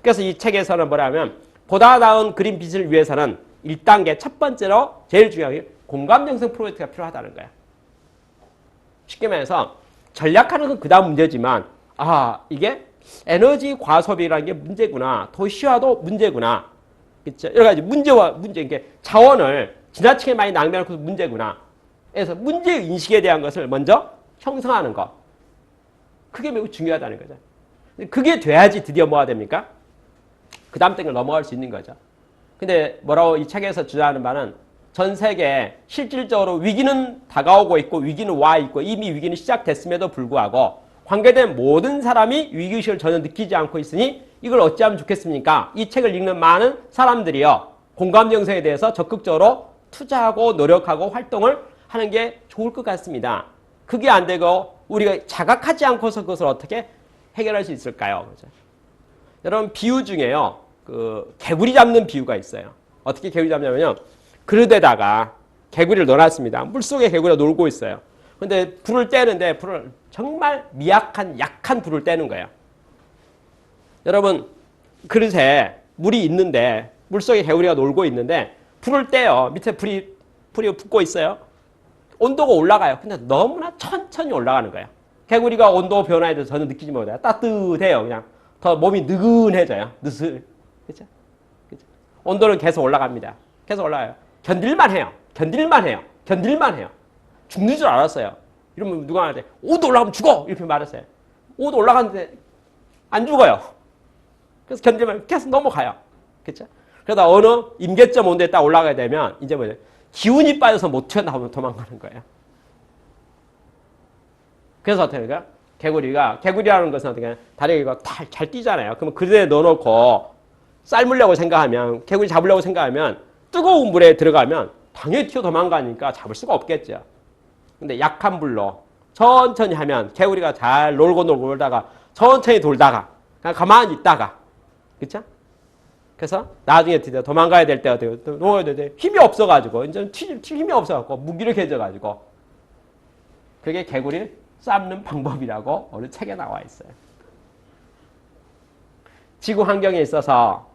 그래서 이 책에서는 뭐냐면 보다 나은 그린 비즈니스를 위해서는 1단계 첫 번째로 제일 중요한 게 공감정성 프로젝트가 필요하다는 거야. 쉽게 말해서 전략하는 건 그 다음 문제지만 이게 에너지 과소비라는 게 문제구나. 도시화도 문제구나. 그렇죠? 여러 가지 문제, 이게 자원을 지나치게 많이 낭비하는 것도 문제구나. 그래서 문제 인식에 대한 것을 먼저 형성하는 것. 그게 매우 중요하다는 거죠. 그게 돼야지 드디어 뭐가 됩니까? 그 다음 단계를 넘어갈 수 있는 거죠. 근데 뭐라고 이 책에서 주장하는 바는 전 세계에 실질적으로 위기는 다가오고 있고 위기는 와 있고 이미 위기는 시작됐음에도 불구하고 관계된 모든 사람이 위기의식을 전혀 느끼지 않고 있으니 이걸 어찌하면 좋겠습니까? 이 책을 읽는 많은 사람들이요. 공감정성에 대해서 적극적으로 투자하고 노력하고 활동을 하는 게 좋을 것 같습니다. 그게 안 되고 우리가 자각하지 않고서 그것을 어떻게 해결할 수 있을까요? 그렇죠? 여러분 비유 중에요. 그 개구리 잡는 비유가 있어요. 어떻게 개구리 잡냐면요. 그릇에다가 개구리를 넣어놨습니다. 물속에 개구리가 놀고 있어요. 근데 불을 떼는데 불을 정말 미약한 약한 불을 떼는 거예요. 여러분 그릇에 물이 있는데 물속에 개구리가 놀고 있는데 불을 떼요. 밑에 불이 붙고 있어요. 온도가 올라가요. 근데 너무나 천천히 올라가는 거예요. 개구리가 온도 변화에 대해서 전혀 느끼지 못해요. 따뜻해요. 그냥 더 몸이 느근해져요. 그렇죠? 온도는 계속 올라갑니다. 계속 올라가요. 견딜만 해요. 죽는 줄 알았어요. 이러면 누가 말할 때 5도 올라가면 죽어! 이렇게 말했어요. 5도 올라가는데 안 죽어요. 그래서 견딜만 계속 넘어가요. 그렇죠? 그러다 어느 임계점 온도에 딱 올라가게 되면 이제 뭐냐 기운이 빠져서 못 튀어나오면 도망가는 거예요. 그래서 어떻게 할까? 개구리라는 것은 어떻게 다리가 잘 뛰잖아요. 그러면 그대에 넣어놓고 삶으려고 생각하면, 개구리 잡으려고 생각하면 뜨거운 물에 들어가면 당연히 튀어 도망가니까 잡을 수가 없겠죠. 근데 약한 불로 천천히 하면 개구리가 잘 놀다가 천천히 돌다가 그냥 가만히 있다가, 그쵸? 그래서 나중에 드디어 도망가야 될 때가 되고 도망가야 될 때 힘이 없어가지고 이제 힘이 없어갖고 무기력해져가지고 그게 개구리 삶는 방법이라고 어느 책에 나와 있어요. 지구 환경에 있어서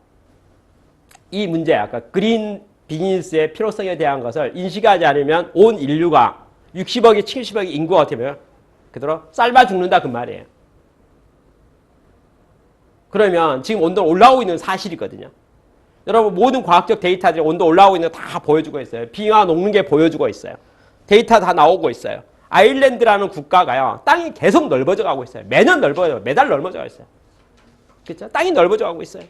이 문제, 아까 그린 비즈니스의 필요성에 대한 것을 인식하지 않으면 온 인류가 60억이 70억이 인구가 어떻게 보면 그대로 삶아 죽는다 그 말이에요. 그러면 지금 온도가 올라오고 있는 사실이거든요. 여러분 모든 과학적 데이터들이 온도 올라오고 있는 거 다 보여주고 있어요. 빙하 녹는 게 보여주고 있어요. 데이터 다 나오고 있어요. 아일랜드라는 국가가요. 땅이 계속 넓어져 가고 있어요. 매달 넓어져 가고 있어요. 그렇죠? 땅이 넓어져 가고 있어요.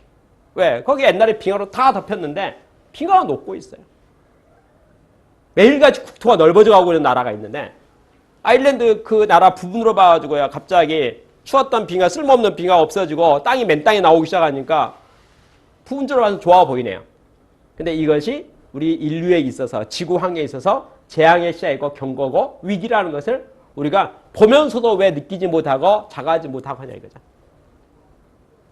왜? 거기 옛날에 빙하로 다 덮였는데 빙하가 녹고 있어요. 매일같이 국토가 넓어져 가고 있는 나라가 있는데 아일랜드 그 나라 부분으로 봐가지고요. 갑자기 추웠던 빙하, 쓸모없는 빙하가 없어지고 땅이 맨 땅에 나오기 시작하니까 부분적으로 봐서 좋아 보이네요. 근데 이것이 우리 인류에 있어서 지구 환경에 있어서 재앙의 시야이고 경고고 위기라는 것을 우리가 보면서도 왜 느끼지 못하고 자각하지 못하고 하냐 이거죠.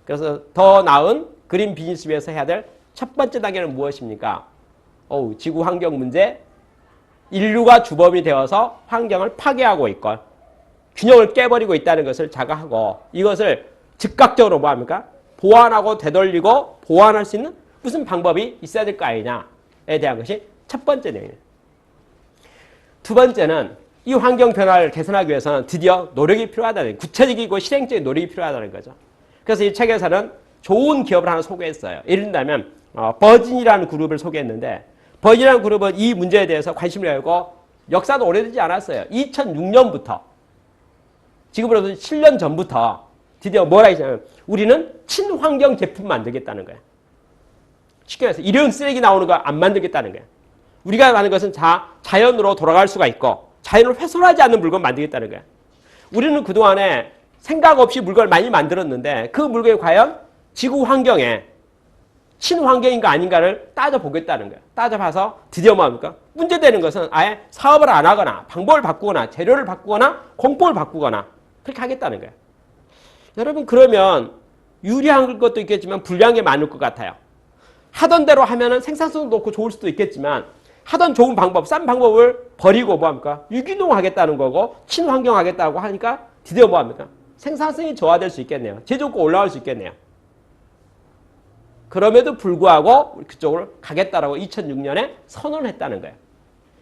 그래서 더 나은 그린 비즈니스 위해서 해야 될 첫 번째 단계는 무엇입니까? 지구 환경 문제, 인류가 주범이 되어서 환경을 파괴하고 있고 균형을 깨버리고 있다는 것을 자각하고 이것을 즉각적으로 뭐 합니까? 보완하고 되돌리고 보완할 수 있는 무슨 방법이 있어야 될 거 아니냐에 대한 것이 첫 번째 내용이에요. 두 번째는 이 환경 변화를 개선하기 위해서는 드디어 노력이 필요하다는, 구체적이고 실행적인 노력이 필요하다는 거죠. 그래서 이 책에서는 좋은 기업을 하나 소개했어요. 예를 들면 버진이라는 그룹을 소개했는데 버진이라는 그룹은 이 문제에 대해서 관심을 가지고 역사도 오래되지 않았어요. 2006년부터 지금으로부터 7년 전부터 드디어 뭐라 했냐면 우리는 친환경 제품 만들겠다는 거예요. 쉽게 말해서 일회용 쓰레기 나오는 거 안 만들겠다는 거예요. 우리가 하는 것은 자연으로 돌아갈 수가 있고 자연을 훼손하지 않는 물건 만들겠다는 거예요. 우리는 그동안에 생각 없이 물건을 많이 만들었는데 그 물건이 과연 지구 환경에 친환경인가 아닌가를 따져보겠다는 거예요. 따져봐서 드디어 뭐합니까? 문제되는 것은 아예 사업을 안 하거나 방법을 바꾸거나 재료를 바꾸거나 공법을 바꾸거나 그렇게 하겠다는 거예요. 여러분 그러면 유리한 것도 있겠지만 불리한 게 많을 것 같아요. 하던 대로 하면은 생산성도 높고 좋을 수도 있겠지만 하던 좋은 방법, 싼 방법을 버리고 뭐합니까? 유기농 하겠다는 거고 친환경 하겠다고 하니까 드디어 뭐합니까? 생산성이 저하될 수 있겠네요. 제조가 올라갈 수 있겠네요. 그럼에도 불구하고 그쪽으로 가겠다라고 2006년에 선언을 했다는 거예요.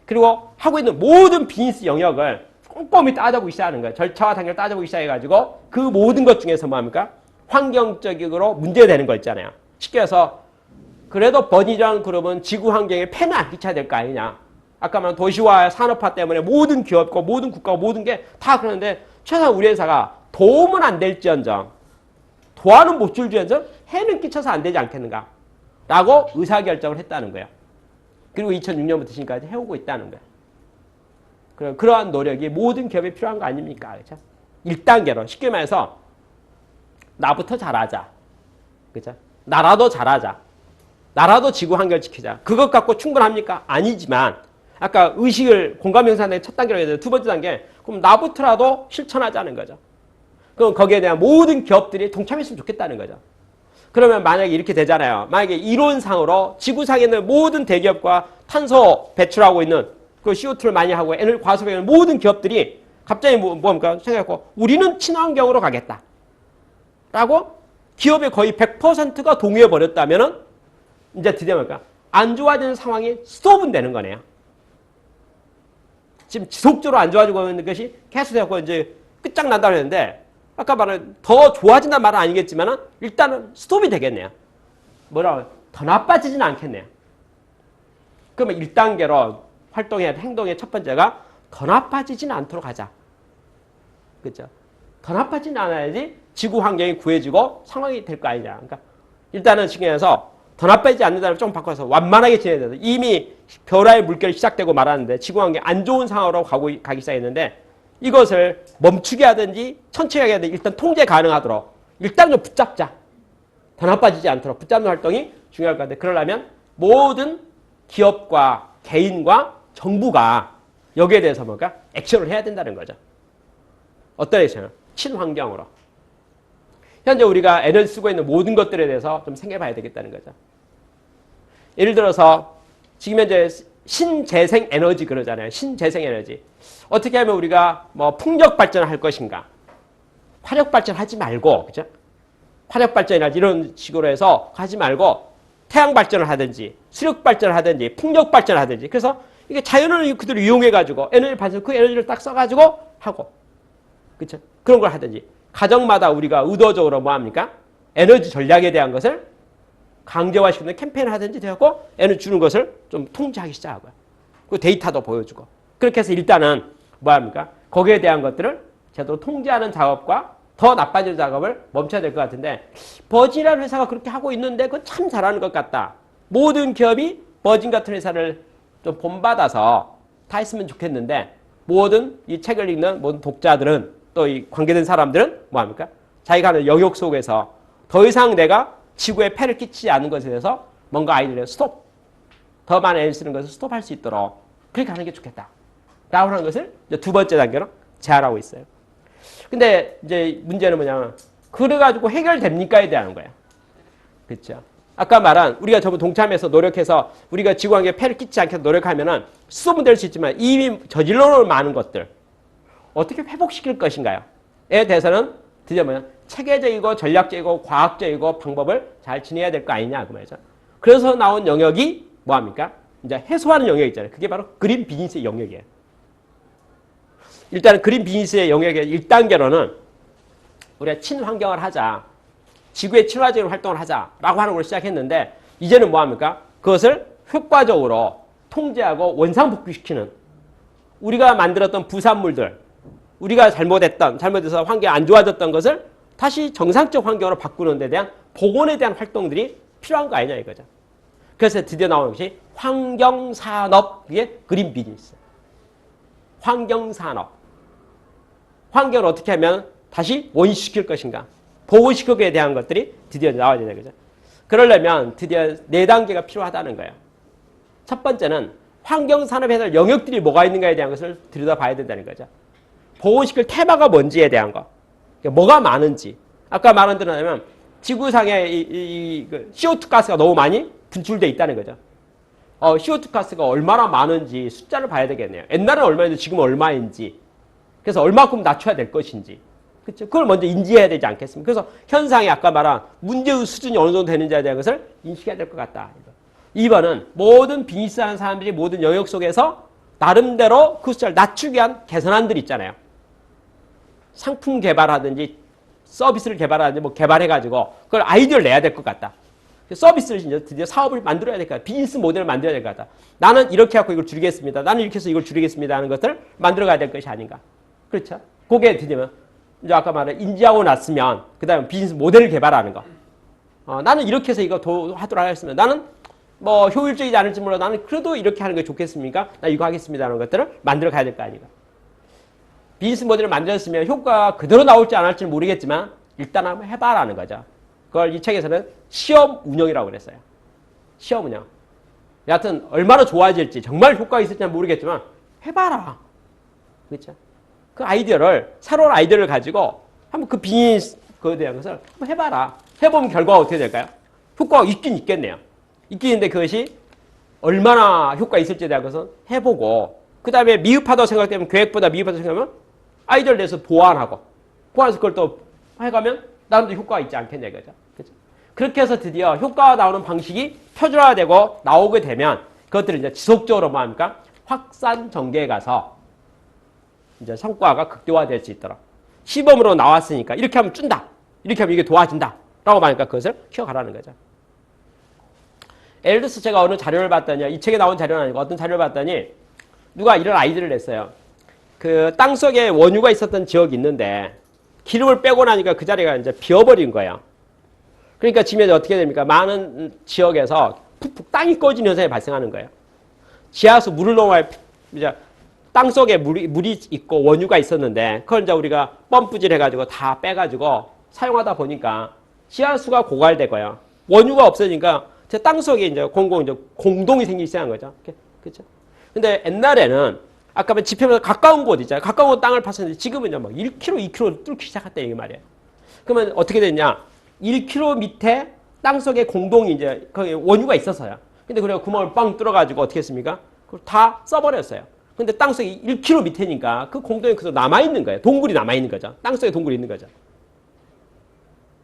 그리고 하고 있는 모든 비즈니스 영역을 꼼꼼히 따져보기 시작하는 거예요. 절차와 단계를 따져보기 시작해가지고 그 모든 것 중에서 뭐합니까? 환경적으로 문제되는 거 있잖아요. 쉽게 해서 그래도 버니라는 그룹은 지구 환경에 폐는 안 끼쳐야 될 거 아니냐. 아까 말한 도시화, 산업화 때문에 모든 기업과 모든 국가가 모든 게 다 그러는데 최소한 우리 회사가 도움은 안 될지언정 도와는 못 줄지언정 해는 끼쳐서 안 되지 않겠는가 라고 의사결정을 했다는 거예요. 그리고 2006년부터 지금까지 해오고 있다는 거예요. 그러한 노력이 모든 기업에 필요한 거 아닙니까? 그렇죠? 1단계로 쉽게 말해서 나부터 잘하자. 그렇죠? 나라도 잘하자. 나라도 지구 환경을 지키자. 그것 갖고 충분합니까? 아니지만 아까 의식을 공감 형성의 첫 단계로 해야 돼요. 두 번째 단계. 그럼 나부터라도 실천하자는 거죠. 그럼 거기에 대한 모든 기업들이 동참했으면 좋겠다는 거죠. 그러면 만약에 이렇게 되잖아요. 만약에 이론상으로 지구상에 있는 모든 대기업과 탄소 배출하고 있는 그 CO2를 많이 하고 에너지 과소비하는 모든 기업들이 갑자기 뭡니까? 생각하고 우리는 친환경으로 가겠다. 라고 기업의 거의 100%가 동의해버렸다면은 이제 드디어 뭘까? 안 좋아지는 상황이 스톱은 되는 거네요. 지금 지속적으로 안 좋아지고 있는 것이 계속되고 이제 끝장난다고 했는데 아까 말한 더 좋아진다는 말은 아니겠지만 일단은 스톱이 되겠네요. 뭐라고? 더 나빠지지는 않겠네요. 그러면 1단계로 활동해야 할 행동의 첫 번째가 더 나빠지지는 않도록 하자. 그렇죠? 더 나빠지는 않아야지 지구 환경이 구해지고 상황이 될 거 아니냐. 그러니까 일단은 지금에서 더 나빠지지 않는다면 좀 바꿔서 완만하게 지내야 돼서 이미 벼라의 물결이 시작되고 말았는데 지구환경이 안 좋은 상황으로 가기 시작했는데 이것을 멈추게 하든지 천천히 하게 하든지 일단 통제 가능하도록 일단 좀 붙잡자. 더 나빠지지 않도록 붙잡는 활동이 중요할 것 같은데 그러려면 모든 기업과 개인과 정부가 여기에 대해서 뭔가 액션을 해야 된다는 거죠. 어떤 액션을? 친환경으로. 현재 우리가 에너지 쓰고 있는 모든 것들에 대해서 좀 생각해봐야 되겠다는 거죠. 예를 들어서 지금 현재 신재생 에너지 그러잖아요. 신재생 에너지. 어떻게 하면 우리가 뭐 풍력 발전을 할 것인가? 화력 발전하지 말고, 그죠? 화력 발전이나 이런 식으로 해서 하지 말고 태양 발전을 하든지 수력 발전을 하든지 풍력 발전을 하든지 그래서 이게 자연을 그대로 이용해가지고 에너지 발전 그 에너지를 딱 써가지고 하고 그렇죠? 그런 걸 하든지 가정마다 우리가 의도적으로 뭐 합니까? 에너지 전략에 대한 것을 강제화시키는 캠페인을 하든지 되었고 에너지 주는 것을 좀 통제하기 시작하고요. 그 데이터도 보여주고 그렇게 해서 일단은 뭐 합니까? 거기에 대한 것들을 제대로 통제하는 작업과 더 나빠지는 작업을 멈춰야 될 것 같은데 버진이라는 회사가 그렇게 하고 있는데 그건 참 잘하는 것 같다. 모든 기업이 버진 같은 회사를 좀 본받아서 다 했으면 좋겠는데 모든 이 책을 읽는 모든 독자들은 또 이 관계된 사람들은 뭐합니까? 자기가 하는 영역 속에서 더 이상 내가 지구에 폐를 끼치지 않는 것에 대해서 뭔가 아이들의 스톱, 더 많은 애를 쓰는 것을 스톱할 수 있도록 그렇게 하는 게 좋겠다. 라고 하는 것을 이제 두 번째 단계로 제안하고 있어요. 근데 이제 문제는 뭐냐면 그래가지고 해결됩니까에 대한 거예요. 그렇죠? 아까 말한 우리가 전부 동참해서 노력해서 우리가 지구환경에 폐를 끼치지 않게 노력하면은 수소문 될 수 있지만 이미 저질러 놓은 많은 것들 어떻게 회복시킬 것인가요? 에 대해서는 드디어 뭐냐 체계적이고 전략적이고 과학적이고 방법을 잘 지내야 될 거 아니냐 그 말이죠. 그래서 나온 영역이 뭐합니까? 이제 해소하는 영역 있잖아요. 그게 바로 그린 비즈니스의 영역이에요. 일단은 그린 비즈니스의 영역의 1단계로는 우리가 친환경을 하자. 지구의 친화적인 활동을 하자라고 하는 걸 시작했는데 이제는 뭐합니까? 그것을 효과적으로 통제하고 원상복귀시키는 우리가 만들었던 부산물들 우리가 잘못해서 환경이 안 좋아졌던 것을 다시 정상적 환경으로 바꾸는 데 대한 복원에 대한 활동들이 필요한 거 아니냐 이거죠. 그래서 드디어 나오는 것이 환경산업, 이게 그린 비즈니스. 환경산업. 환경을 어떻게 하면 다시 원시시킬 것인가. 보호시키기에 대한 것들이 드디어 나와야 되는 거죠. 그러려면 드디어 4단계가 필요하다는 거예요. 첫 번째는 환경산업에서 영역들이 뭐가 있는가에 대한 것을 들여다봐야 된다는 거죠. 보호시킬 테마가 뭔지에 대한 거. 뭐가 많은지. 아까 말한 대로 하면 지구상에 CO2 가스가 너무 많이 분출되어 있다는 거죠. CO2 가스가 얼마나 많은지 숫자를 봐야 되겠네요. 옛날은 얼마인지 지금은 얼마인지. 그래서 얼마큼 낮춰야 될 것인지. 그렇죠? 그걸 먼저 인지해야 되지 않겠습니까? 그래서 현상이 아까 말한 문제의 수준이 어느 정도 되는지에 대한 것을 인식해야 될 것 같다. 2번은 모든 비즈니스하는 사람들이 모든 영역 속에서 나름대로 그 숫자를 낮추기 위한 개선안들이 있잖아요. 상품 개발하든지 서비스를 개발하든지 뭐 개발해가지고 그걸 아이디어를 내야 될 것 같다. 서비스를 이제 드디어 사업을 만들어야 될 것 같다. 비즈니스 모델을 만들어야 될 것 같다. 나는 이렇게 하고 이걸 줄이겠습니다. 나는 이렇게 해서 이걸 줄이겠습니다 하는 것들을 만들어가야 될 것이 아닌가. 그렇죠? 그게 드디어 이제 아까 말한 인지하고 났으면 그 다음에 비즈니스 모델을 개발하는 거. 나는 이렇게 해서 이거 하도록 하겠습니다. 나는 뭐 효율적이지 않을지 몰라 나는 그래도 이렇게 하는 게 좋겠습니까? 나 이거 하겠습니다 하는 것들을 만들어 가야 될 거 아닌가. 비즈니스 모델을 만들었으면 효과가 그대로 나올지 안 할지는 모르겠지만 일단 한번 해봐라는 거죠. 그걸 이 책에서는 시험 운영이라고 그랬어요. 시험 운영. 여하튼 얼마나 좋아질지 정말 효과가 있을지는 모르겠지만 해봐라. 그렇죠? 그 아이디어를 새로운 아이디어를 가지고 한번 그 비즈니스 그에 대한 것을 한번 해봐라. 해보면 결과가 어떻게 될까요? 효과가 있긴 있겠네요. 있긴 있는데 그것이 얼마나 효과가 있을지에 대한 것은 해보고 그 다음에 미흡하다고 생각되면 계획보다 미흡하다고 생각하면 아이디어를 내서 보완해서 그걸 또 해가면 나름대로 효과가 있지 않겠냐 이거죠. 그렇죠? 그렇게 해서 드디어 효과가 나오는 방식이 표준화되고 나오게 되면 그것들을 이제 지속적으로 뭐 합니까? 확산 전개에 가서 이제 성과가 극대화될 수 있도록 시범으로 나왔으니까 이렇게 하면 준다. 이렇게 하면 이게 도와준다. 라고 말하니까 그것을 키워가라는 거죠. 예를 들어서 제가 어느 자료를 봤더니 이 책에 나온 자료는 아니고 어떤 자료를 봤더니 누가 이런 아이디어를 냈어요. 그 땅속에 원유가 있었던 지역이 있는데 기름을 빼고 나니까 그 자리가 이제 비어버린 거예요. 그러니까 지금 어떻게 됩니까? 많은 지역에서 푹푹 땅이 꺼지는 현상이 발생하는 거예요. 지하수 물을 너무 많이 이제 땅 속에 물이 있고 원유가 있었는데 그걸 이제 우리가 펌프질 해가지고 다 빼가지고 사용하다 보니까 지하수가 고갈되고요. 원유가 없어지니까 제 땅 속에 이제 공동이 생기기 시작한 거죠. 그렇죠? 근데 옛날에는 아까 지표면서 가까운 곳 있잖아요. 가까운 곳 땅을 팠었는데 지금은 이제 막 1km, 2km 뚫기 시작했다 이게 말이에요. 그러면 어떻게 됐냐? 1km 밑에 땅 속에 공동이 이제 거기 원유가 있었어요. 근데 그래서 구멍을 빵 뚫어가지고 어떻게 했습니까? 그걸 다 써버렸어요. 근데 땅 속에 1km 밑에니까 그 공동이 그래서 남아있는 거예요. 동굴이 남아있는 거죠. 땅 속에 동굴이 있는 거죠.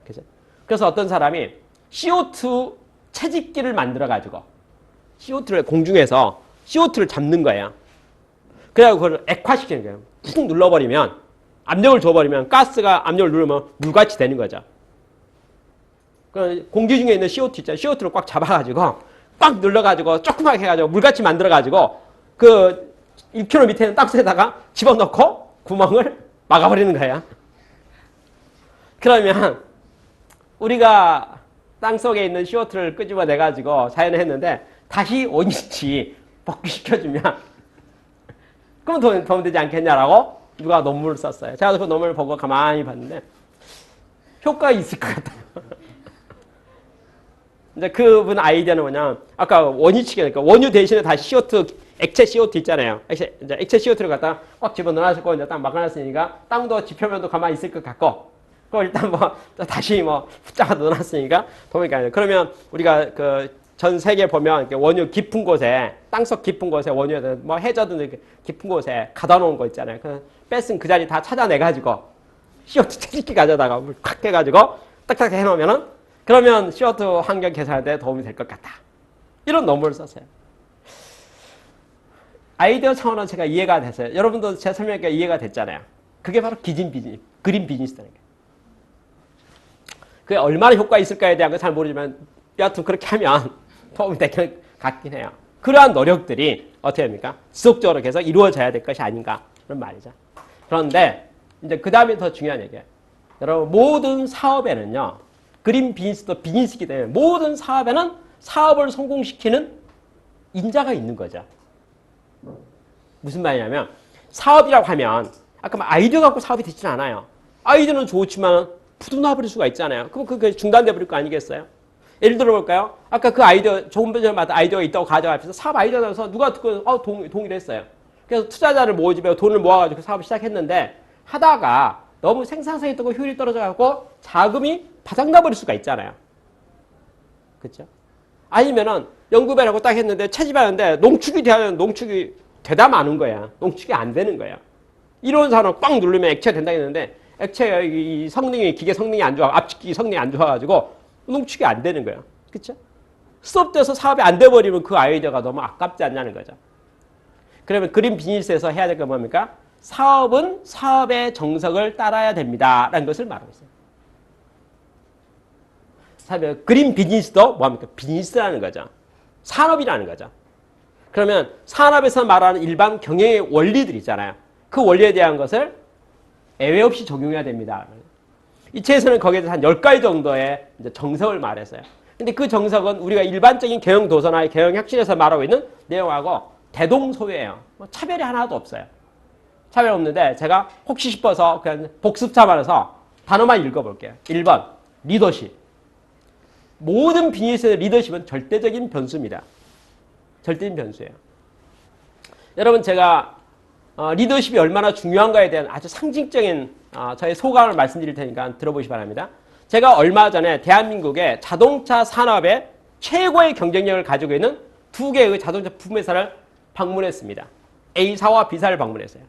그죠? 그래서 어떤 사람이 CO2 채집기를 만들어가지고 CO2를 공중에서 CO2를 잡는 거예요. 그래가지고 그걸 액화시키는 거예요. 푹 눌러버리면 압력을 줘버리면 가스가 압력을 누르면 물같이 되는 거죠. 공기 중에 있는 CO2 있잖아요. CO2를 꽉 잡아가지고 꽉 눌러가지고 조그맣게 해가지고 물같이 만들어가지고 그 1km 밑에 있는 땅속에다가 집어넣고 구멍을 막아버리는 거예요. 그러면 우리가 땅속에 있는 CO2를 끄집어내가지고 자연에 했는데 다시 원위치 복귀시켜주면 그럼 도움 되지 않겠냐라고 누가 논문을 썼어요. 제가 그 논문을 보고 가만히 봤는데 효과가 있을 것 같아요. 이제 그분 아이디어는 뭐냐? 아까 원위치니까 원유 대신에 다시 CO2 액체 CO2 있잖아요. 액체 CO2를 갖다 꽉 집어넣어놨고 이제 딱 막아놨으니까 땅도 지표면도 가만히 있을 것 같고, 그걸 일단 다시 붙잡아 넣어놨으니까 도움이 가요. 그러면 우리가 전 세계 보면 원유 깊은 곳에 땅속 깊은 곳에 원유에 해저드 깊은 곳에 가다 놓은 거 있잖아요. 뺏은 그 자리 다 찾아내가지고 CO2 채집기 가져다가 물 콱 해가지고 딱딱 해놓으면은 그러면 CO2 환경 개선할 때 도움이 될 것 같다. 이런 논문을 썼어요. 아이디어 차원은 제가 이해가 됐어요. 여러분도 제 설명하니까 이해가 됐잖아요. 그게 바로 그린 비즈니스라는 거예요. 그게 얼마나 효과가 있을까에 대한 건 잘 모르지만 여하튼 그렇게 하면 도움이 될 것 같긴 해요. 그러한 노력들이 어떻게 됩니까? 지속적으로 계속 이루어져야 될 것이 아닌가 그런 말이죠. 그런데 이제 그 다음에 더 중요한 얘기예요. 여러분 모든 사업에는요. 그린 비즈니스도 비즈니스이기 때문에 모든 사업에는 사업을 성공시키는 인자가 있는 거죠. 무슨 말이냐면 사업이라고 하면 아까 아이디어 갖고 사업이 되지는 않아요. 아이디어는 좋지만 부도나버릴 수가 있잖아요. 그럼 그게 중단돼 버릴 거 아니겠어요? 예를 들어 볼까요? 아까 그 아이디어 조금 전에 아이디어가 있다고 가져가면서 사업 아이디어에서 누가 듣고 동의를 했어요. 그래서 투자자를 모집해 돈을 모아가지고 사업을 시작했는데 하다가 너무 생산성이 떨고 효율이 떨어져가지고 자금이 바닥나버릴 수가 있잖아요. 그렇죠? 아니면은 연구배라고 딱 했는데 채집하는데 농축이 돼야 되는 농축이 되다 마는 거야. 농축이 안 되는 거야. 이런 사람은 꽉 누르면 액체가 된다 했는데 액체의 성능이 기계 성능이 안 좋아, 압축기 성능이 안 좋아가지고 농축이 안 되는 거야. 그렇죠? 스톱돼서 사업이 안 돼버리면 그 아이디어가 너무 아깝지 않냐는 거죠. 그러면 그린 비즈니스에서 해야 될 건 뭡니까? 사업은 사업의 정석을 따라야 됩니다. 라는 것을 말하고 있어요. 그린 비즈니스도 뭐합니까? 비즈니스라는 거죠. 산업이라는 거죠. 그러면 산업에서 말하는 일반 경영의 원리들 있잖아요. 그 원리에 대한 것을 예외 없이 적용해야 됩니다. 이 책에서는 거기에 대해서 한 10가지 정도의 이제 정석을 말했어요. 근데 그 정석은 우리가 일반적인 경영 도서나 경영 혁신에서 말하고 있는 내용하고 대동소이해요. 차별이 하나도 없어요. 차별 없는데 제가 혹시 싶어서 그냥 복습 삼아서 단어만 읽어볼게요. 1번 리더십. 모든 비즈니스의 리더십은 절대적인 변수입니다. 절대적인 변수예요. 여러분 제가 리더십이 얼마나 중요한가에 대한 아주 상징적인 저의 소감을 말씀드릴 테니까 들어보시기 바랍니다. 제가 얼마 전에 대한민국의 자동차 산업의 최고의 경쟁력을 가지고 있는 두 개의 자동차 부품회사를 방문했습니다. A사와 B사를 방문했어요.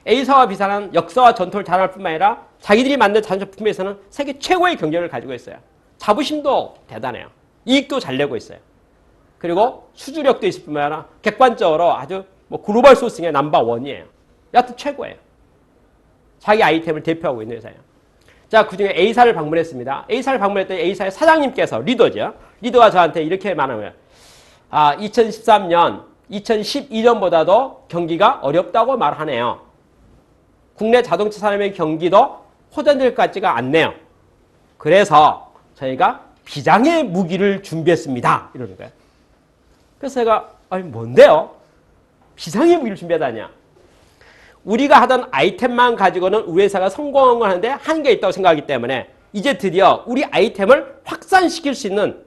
A사와 B사는 역사와 전통을 자랑할 뿐만 아니라 자기들이 만든 자동차 부품회사는 세계 최고의 경쟁력을 가지고 있어요. 자부심도 대단해요. 이익도 잘 내고 있어요. 그리고 수주력도 있을 뿐만 아니라 객관적으로 아주 글로벌 소싱의 넘버원이에요. 여하튼 최고예요. 자기 아이템을 대표하고 있는 회사예요. 자, 그중에 A사를 방문했습니다. A사를 방문했더니 A사의 사장님께서 리더죠. 리더가 저한테 이렇게 말하면 2013년, 2012년보다도 경기가 어렵다고 말하네요. 국내 자동차 산업의 경기도 호전될 것 같지가 않네요. 그래서 저희가 비장의 무기를 준비했습니다. 이러는 거예요. 그래서 제가 아니 뭔데요? 비장의 무기를 준비하다냐? 우리가 하던 아이템만 가지고는 우리 회사가 성공을 하는데 한계가 있다고 생각하기 때문에 이제 드디어 우리 아이템을 확산시킬 수 있는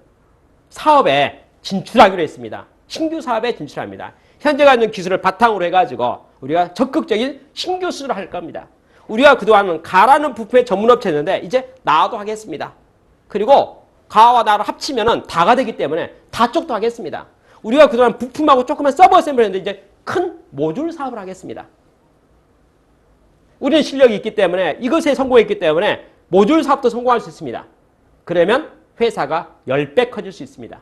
사업에 진출하기로 했습니다. 신규 사업에 진출합니다. 현재 가지고 있는 기술을 바탕으로 해가지고 우리가 적극적인 신규 수주를 할 겁니다. 우리가 그동안은 가라는 부품의 전문업체였는데 이제 나도 하겠습니다. 그리고 가와 나를 합치면은 다가 되기 때문에 다 쪽도 하겠습니다. 우리가 그동안 부품하고 조그만 서버 어셈블리 했는데 이제 큰 모듈 사업을 하겠습니다. 우리는 실력이 있기 때문에 이것에 성공했기 때문에 모듈 사업도 성공할 수 있습니다. 그러면 회사가 10배 커질 수 있습니다.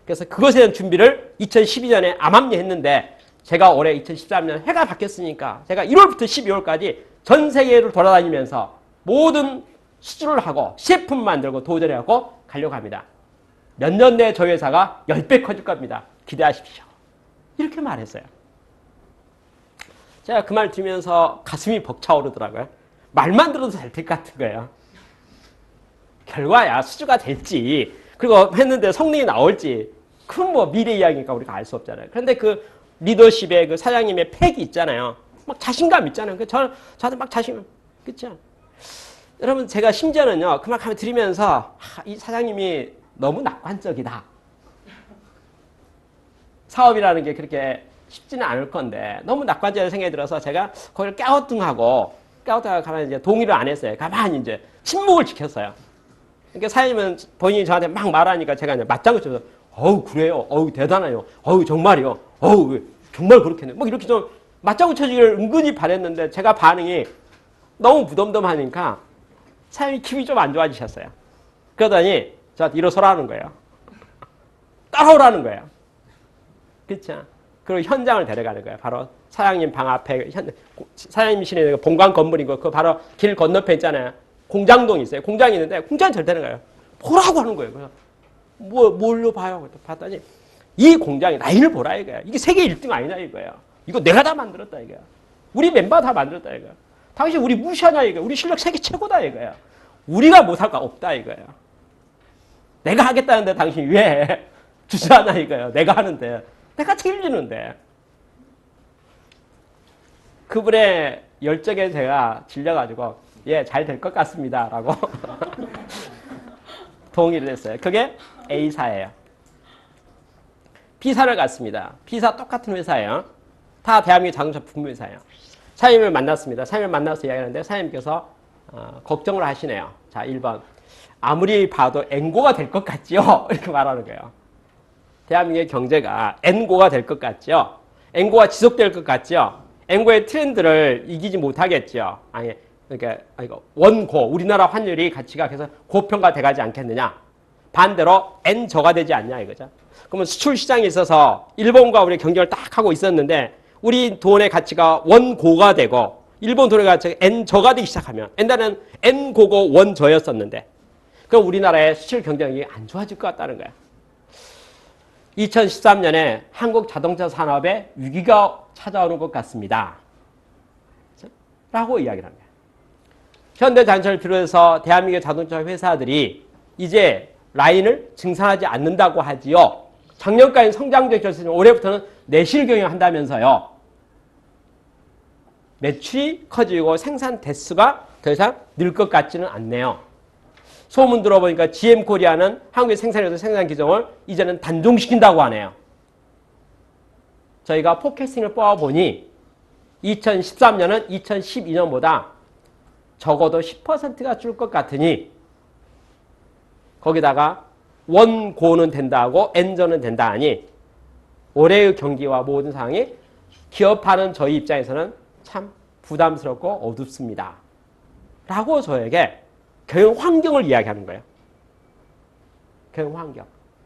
그래서 그것에 대한 준비를 2012년에 암암리 했는데 제가 올해 2013년 해가 바뀌었으니까 제가 1월부터 12월까지 전 세계를 돌아다니면서 모든 수주를 하고 CF품 만들고 도전해갖고 가려고 합니다. 몇 년 내에 저희 회사가 10배 커질 겁니다. 기대하십시오. 이렇게 말했어요. 제가 그 말 들으면서 가슴이 벅차오르더라고요. 말만 들어도 잘 될 것 같은 거예요. 결과야 수주가 될지 그리고 했는데 성능이 나올지 그건 뭐 미래 이야기니까 우리가 알 수 없잖아요. 그런데 그 리더십의 그 사장님의 팩이 있잖아요. 막 자신감 있잖아요. 저한테 막 자신감, 그렇죠? 여러분 제가 심지어는요 그 말 들으면서 이 사장님이 너무 낙관적이다. 사업이라는 게 그렇게 쉽지는 않을 건데 너무 낙관적인 생각이 들어서 제가 거기를 깨우뚱하고 가만히 이제 동의를 안 했어요. 가만히 이제 침묵을 지켰어요. 그러니까 사장님은 본인이 저한테 막 말하니까 제가 이제 맞장구 쳐서 어우 그래요, 어우 대단해요, 어우 정말이요, 어우 정말 그렇겠네. 뭐 이렇게 좀 맞장구 쳐주기를 은근히 바랬는데 제가 반응이 너무 무덤덤하니까 사장님이 기분이 좀 안 좋아지셨어요. 그러더니 저한테 일어서라는 거예요. 따라오라는 거예요. 그렇죠? 그리고 현장을 데려가는 거예요. 바로 사장님 방 앞에 사장님 실은 본관 건물이고 그 바로 길 건너편에 있잖아요. 공장동이 있어요. 공장이 있는데 공장에 데려가는 거예요. 보라고 하는 거예요. 그래서 뭘로 봐요? 봤더니 이 공장의 라인을 보라 이거야. 이게 세계 1등 아니냐 이거야. 이거 내가 다 만들었다 이거야. 우리 멤버 다 만들었다 이거야. 당신 우리 무시하냐 이거야. 우리 실력 세계 최고다 이거야. 우리가 못할 거 없다 이거야. 내가 하겠다는데 당신 왜 주저하나 이거야. 내가 하는데. 내가 책임지는데. 그분의 열정에 제가 질려가지고 예, 잘 될 것 같습니다. 라고 동의를 했어요. 그게 A사예요. B사를 갔습니다. B사 똑같은 회사예요. 다 대한민국 자동차 부품 회사예요. 사장님을 만났습니다. 사장님을 만나서 이야기하는데 사장님께서 걱정을 하시네요. 자, 1번. 아무리 봐도 N고가 될 것 같지요? 이렇게 말하는 거예요. 대한민국의 경제가 N고가 될 것 같죠? N고가 지속될 것 같죠? N고의 트렌드를 이기지 못하겠죠? 아니, 그러니까 원고, 우리나라 환율이 가치가 계속 고평가 돼가지 않겠느냐? 반대로 N저가 되지 않냐 이거죠. 그러면 수출 시장에 있어서 일본과 우리 경쟁을 딱 하고 있었는데 우리 돈의 가치가 원고가 되고 일본 돈의 가치가 N저가 되기 시작하면 옛날에는 N고고 원저였었는데 그럼 우리나라의 수출 경쟁력이 안 좋아질 것 같다는 거야. 2013년에 한국 자동차 산업에 위기가 찾아오는 것 같습니다. 라고 이야기를 합니다. 현대자동차를 비롯해서 대한민국의 자동차 회사들이 이제 라인을 증산하지 않는다고 하지요. 작년까지 성장적 결승, 올해부터는 내실 경영한다면서요. 매출이 커지고 생산 대수가 더 이상 늘 것 같지는 않네요. 소문 들어보니까 GM코리아는 한국의 생산에서 생산 기종을 이제는 단종시킨다고 하네요. 저희가 포캐스팅을 뽑아보니 2013년은 2012년보다 적어도 10%가 줄 것 같으니 거기다가 원고는 된다고 N저는 된다 하니 올해의 경기와 모든 상황이 기업하는 저희 입장에서는 참 부담스럽고 어둡습니다. 라고 저에게 경영 환경을 이야기하는 거예요. 경영 환경.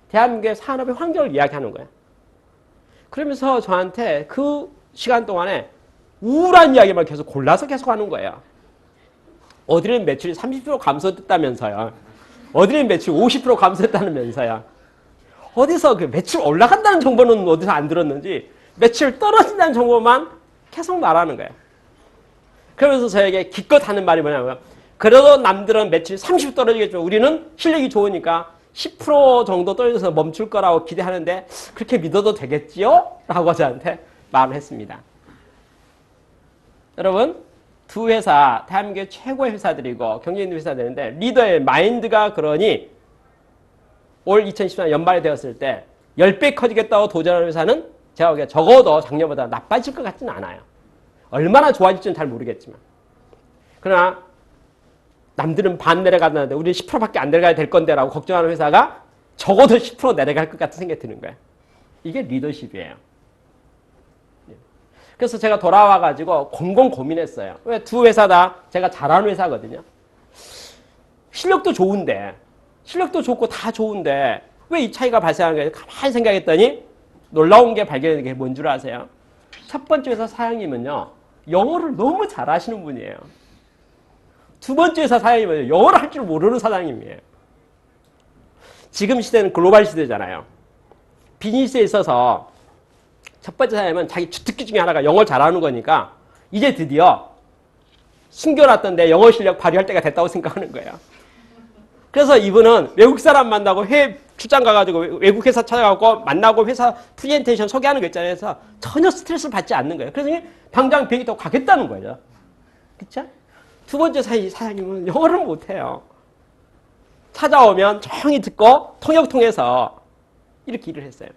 대한민국의 산업의 환경을 이야기하는 거예요. 그러면서 저한테 그 시간 동안에 우울한 이야기만 계속 골라서 계속 하는 거예요. 어디는 매출이 30% 감소됐다면서요. 어디는 매출 50% 감소했다면서요. 어디서 그 매출 올라간다는 정보는 어디서 안 들었는지 매출 떨어진다는 정보만 계속 말하는 거예요. 그러면서 저에게 기껏 하는 말이 뭐냐면 그래도 남들은 매출이 30% 떨어지겠지만 우리는 실력이 좋으니까 10% 정도 떨어져서 멈출 거라고 기대하는데 그렇게 믿어도 되겠지요? 라고 저한테 말을 했습니다. 여러분, 두 회사, 대한민국의 최고의 회사들이고 경쟁 있는 회사들인데 리더의 마인드가 그러니 올 2014년 연말이 되었을 때 10배 커지겠다고 도전하는 회사는 제가 보기에 적어도 작년보다 나빠질 것 같지는 않아요. 얼마나 좋아질지는 잘 모르겠지만. 그러나 남들은 반 내려가는데 우리는 10%밖에 안 내려가야 될 건데 라고 걱정하는 회사가 적어도 10% 내려갈 것 같은 생각이 드는 거예요. 이게 리더십이에요. 그래서 제가 돌아와가지고 공공 고민했어요. 왜 두 회사 다 제가 잘하는 회사거든요. 실력도 좋은데, 실력도 좋고 다 좋은데 왜 이 차이가 발생하는 거예요? 가만히 생각했더니 놀라운 게 발견된 게 뭔 줄 아세요? 첫 번째 회사 사장님은요, 영어를 너무 잘하시는 분이에요. 두 번째 회사 사장님은 영어를 할 줄 모르는 사장님이에요. 지금 시대는 글로벌 시대잖아요. 비즈니스에 있어서 첫 번째 사장님은 자기 주특기 중에 하나가 영어 잘하는 거니까 이제 드디어 숨겨놨던 내 영어 실력 발휘할 때가 됐다고 생각하는 거예요. 그래서 이분은 외국 사람 만나고 해외 출장 가가지고 외국 회사 찾아가고 만나고 회사 프레젠테이션 소개하는 거 있잖아요. 그래서 전혀 스트레스를 받지 않는 거예요. 그래서 당장 비행기 타고 가겠다는 거예요. 그쵸? 두 번째 사장님은 영어를 못해요. 찾아오면 조용히 듣고 통역 통해서 이렇게 일을 했어요.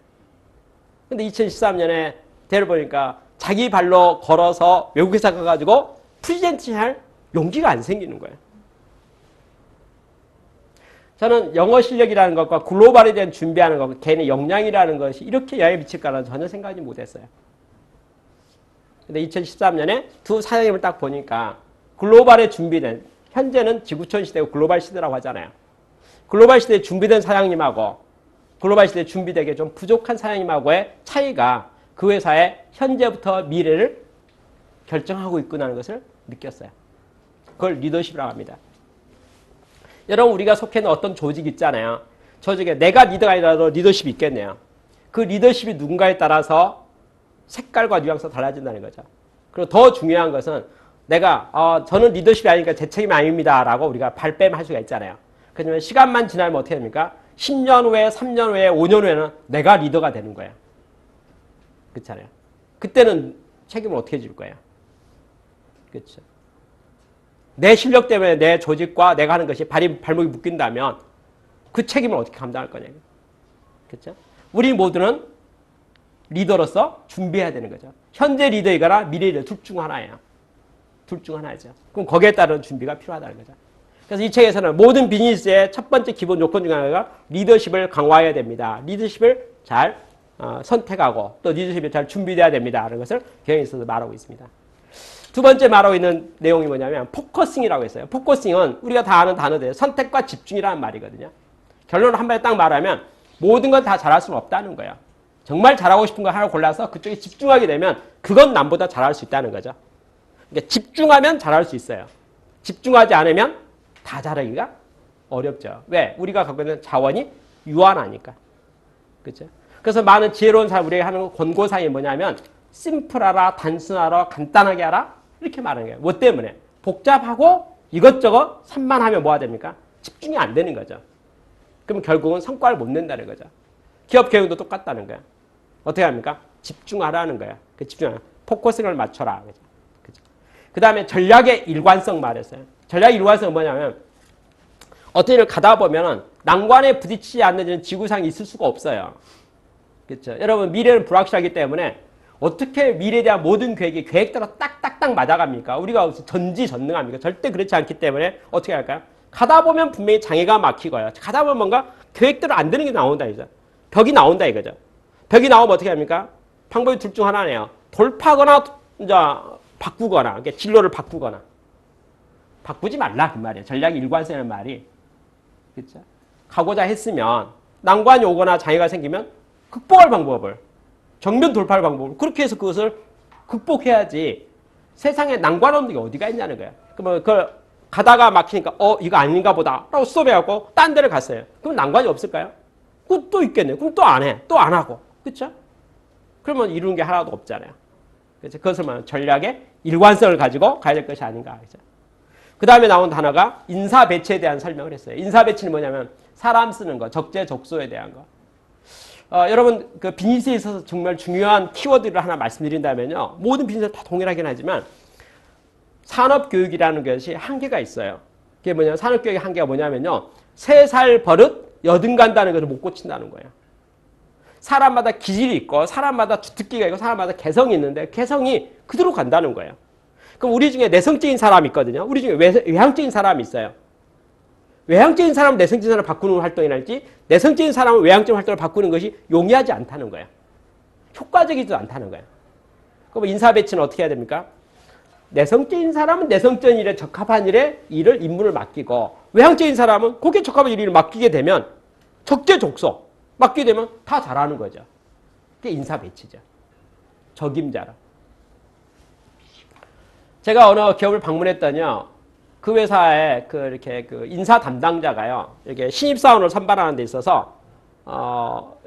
근데 2013년에 대를 보니까 자기 발로 걸어서 외국 회사 가가지고 프레젠테이션 할 용기가 안 생기는 거예요. 저는 영어 실력이라는 것과 글로벌에 대한 준비하는 것, 개인의 역량이라는 것이 이렇게 영향을 미칠 거라는 전혀 생각하지 못했어요. 근데 2013년에 두 사장님을 딱 보니까 글로벌에 준비된, 현재는 지구촌 시대고 글로벌 시대라고 하잖아요. 글로벌 시대에 준비된 사장님하고 글로벌 시대에 준비되게 좀 부족한 사장님하고의 차이가 그 회사의 현재부터 미래를 결정하고 있구나는 것을 느꼈어요. 그걸 리더십이라고 합니다. 여러분, 우리가 속해 있는 어떤 조직 있잖아요. 조직에 내가 리더가 아니라도 리더십이 있겠네요. 그 리더십이 누군가에 따라서 색깔과 뉘앙스가 달라진다는 거죠. 그리고 더 중요한 것은 내가 저는 리더십이 아니니까 제 책임이 아닙니다 라고 우리가 발뺌할 수가 있잖아요. 그러면 시간만 지나면 어떻게 됩니까? 10년 후에, 3년 후에, 5년 후에는 내가 리더가 되는 거예요. 그렇잖아요. 그때는 책임을 어떻게 질 거예요? 그렇죠. 내 실력 때문에 내 조직과 내가 하는 것이 발목이 묶인다면 그 책임을 어떻게 감당할 거냐고요. 그렇죠? 우리 모두는 리더로서 준비해야 되는 거죠. 현재 리더이거나 미래 리더 둘 중 하나예요. 둘 중 하나죠. 그럼 거기에 따른 준비가 필요하다는 거죠. 그래서 이 책에서는 모든 비즈니스의 첫 번째 기본 요건 중 하나가 리더십을 강화해야 됩니다. 리더십을 잘 선택하고 또 리더십이 잘 준비돼야 됩니다. 라는 것을 경영에 있어서 말하고 있습니다. 두 번째 말하고 있는 내용이 뭐냐면 포커싱이라고 했어요. 포커싱은 우리가 다 아는 단어들, 선택과 집중이라는 말이거든요. 결론을 한 번에 딱 말하면 모든 건 다 잘할 수는 없다는 거예요. 정말 잘하고 싶은 거 하나 골라서 그쪽에 집중하게 되면 그건 남보다 잘할 수 있다는 거죠. 그러니까 집중하면 잘할 수 있어요. 집중하지 않으면 다 잘하기가 어렵죠. 왜? 우리가 갖고 있는 자원이 유한하니까. 그렇죠? 그래서 많은 지혜로운 사람 우리가 하는 권고사항이 뭐냐면 심플하라, 단순하라, 간단하게 하라 이렇게 말하는 거예요. 뭐 때문에? 복잡하고 이것저것 산만하면 뭐가 됩니까? 집중이 안 되는 거죠. 그럼 결국은 성과를 못 낸다는 거죠. 기업 교육도 똑같다는 거예요. 어떻게 합니까? 집중하라는 거예요. 그 집중하라. 포커싱을 맞춰라. 그죠? 그 다음에 전략의 일관성 말했어요. 전략의 일관성은 뭐냐면 어떤 일을 가다 보면 난관에 부딪히지 않는 지구상이 있을 수가 없어요. 그렇죠? 여러분, 미래는 불확실하기 때문에 어떻게 미래에 대한 모든 계획이 계획대로 딱딱딱 맞아갑니까? 우리가 전지전능합니까? 절대 그렇지 않기 때문에 어떻게 할까요? 가다 보면 분명히 장애가 막히고요. 가다 보면 뭔가 계획대로 안 되는 게 나온다 이거죠. 벽이 나온다 이거죠. 벽이 나오면 어떻게 합니까? 방법이 둘 중 하나네요. 돌파하거나 이제 바꾸거나, 그러니까 진로를 바꾸거나. 바꾸지 말라 그 말이에요. 전략의 일관성이라는 말이. 그렇죠? 가고자 했으면 난관이 오거나 장애가 생기면 극복할 방법을, 정면 돌파할 방법을 그렇게 해서 그것을 극복해야지. 세상에 난관 없는 게 어디가 있냐는 거예요. 그러면 그걸 가다가 막히니까 이거 아닌가 보다 라고 스톱해갖고 딴 데를 갔어요. 그럼 난관이 없을까요? 그럼 또 있겠네요. 그럼 또 안 해. 또 안 하고. 그렇죠? 그러면 이루는 게 하나도 없잖아요. 그렇죠? 그것을 말하면 전략의 일관성을 가지고 가야 될 것이 아닌가. 그렇죠? 그 다음에 나온 단어가 인사 배치에 대한 설명을 했어요. 인사 배치는 뭐냐면 사람 쓰는 거, 적재적소에 대한 거. 여러분 그 비즈니스에 있어서 정말 중요한 키워드를 하나 말씀드린다면요. 모든 비즈니스 다 동일하긴 하지만 산업교육이라는 것이 한계가 있어요. 그게 뭐냐면 산업교육의 한계가 뭐냐면요. 3살 버릇 여든 간다는 것을 못 고친다는 거예요. 사람마다 기질이 있고 사람마다 주특기가 있고 사람마다 개성이 있는데 개성이 그대로 간다는 거예요. 그럼 우리 중에 내성적인 사람이 있거든요. 우리 중에 외향적인 사람이 있어요. 외향적인 사람은 내성적인 사람을 바꾸는 활동이랄지 내성적인 사람은 외향적인 활동을 바꾸는 것이 용이하지 않다는 거예요. 효과적이지도 않다는 거예요. 그럼 인사 배치는 어떻게 해야 됩니까? 내성적인 사람은 내성적인 일에 적합한 일에 임무를 맡기고 외향적인 사람은 거기에 적합한 일을 맡기게 되면 적재적소 맡기게 되면 다 잘하는 거죠. 그게 인사 배치죠. 적임자라. 제가 어느 기업을 방문했더니요. 그 회사에 이렇게 인사 담당자가요. 이렇게 신입사원을 선발하는 데 있어서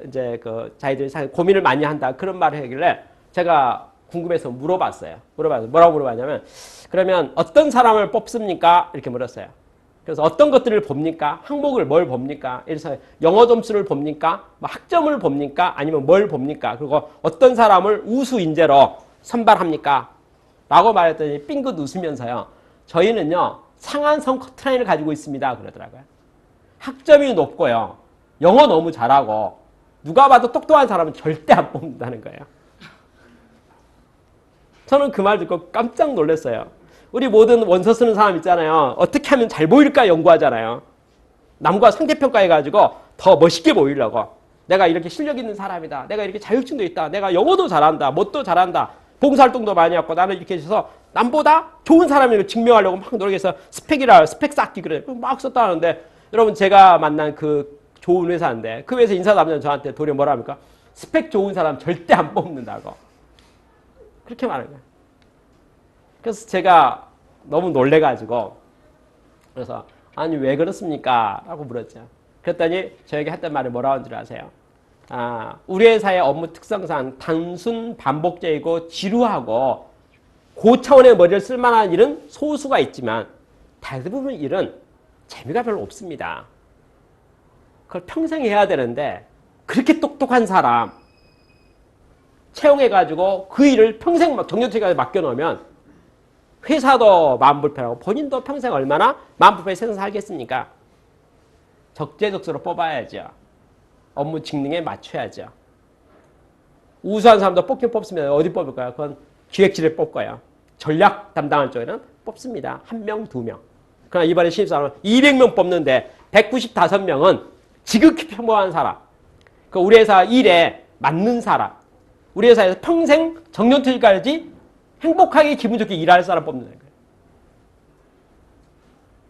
이제 자기들이 고민을 많이 한다 그런 말을 하길래 제가 궁금해서 물어봤어요. 뭐라고 물어봤냐면 그러면 어떤 사람을 뽑습니까? 이렇게 물었어요. 그래서 어떤 것들을 봅니까? 항목을 뭘 봅니까? 그래서 영어 점수를 봅니까? 뭐 학점을 봅니까? 아니면 뭘 봅니까? 그리고 어떤 사람을 우수 인재로 선발합니까? 라고 말했더니 삥긋 웃으면서요. 저희는요. 상한선 커트라인을 가지고 있습니다. 그러더라고요. 학점이 높고요. 영어 너무 잘하고 누가 봐도 똑똑한 사람은 절대 안 뽑는다는 거예요. 저는 그 말 듣고 깜짝 놀랐어요. 우리 모든 원서 쓰는 사람 있잖아요. 어떻게 하면 잘 보일까 연구하잖아요. 남과 상대평가해가지고 더 멋있게 보이려고. 내가 이렇게 실력 있는 사람이다. 내가 이렇게 자격증도 있다. 내가 영어도 잘한다. 뭣도 잘한다. 봉사활동도 많이 했고 나는 이렇게 해서 남보다 좋은 사람을 증명하려고 막 노력해서 스펙 쌓기 그래. 막 썼다 하는데 여러분 제가 만난 그 좋은 회사인데 그 회사 인사 담당자는 저한테 도리어 뭐라 합니까? 스펙 좋은 사람 절대 안 뽑는다고. 그렇게 말하는 거예요. 그래서 제가 너무 놀래가지고 그래서 아니 왜 그렇습니까? 라고 물었죠. 그랬더니 저에게 했던 말이 뭐라고 하는 줄 아세요? 우리 회사의 업무 특성상 단순 반복적이고 지루하고 고차원의 머리를 쓸만한 일은 소수가 있지만 대부분 일은 재미가 별로 없습니다. 그걸 평생 해야 되는데 그렇게 똑똑한 사람 채용해가지고 그 일을 평생 정년퇴직까지 맡겨놓으면 회사도 마음 불편하고 본인도 평생 얼마나 마음 불편히 세상 살겠습니까? 적재적소로 뽑아야죠. 업무 직능에 맞춰야죠. 우수한 사람도 뽑긴 뽑습니다. 어디 뽑을까요? 그건 기획실에 뽑고요. 전략 담당할 쪽에는 뽑습니다. 1명, 2명. 그러나 이번에 신입사원은 200명 뽑는데 195명은 지극히 평범한 사람. 우리 회사 일에 맞는 사람. 우리 회사에서 평생 정년퇴직까지 행복하게 기분 좋게 일할 사람 뽑는 거예요.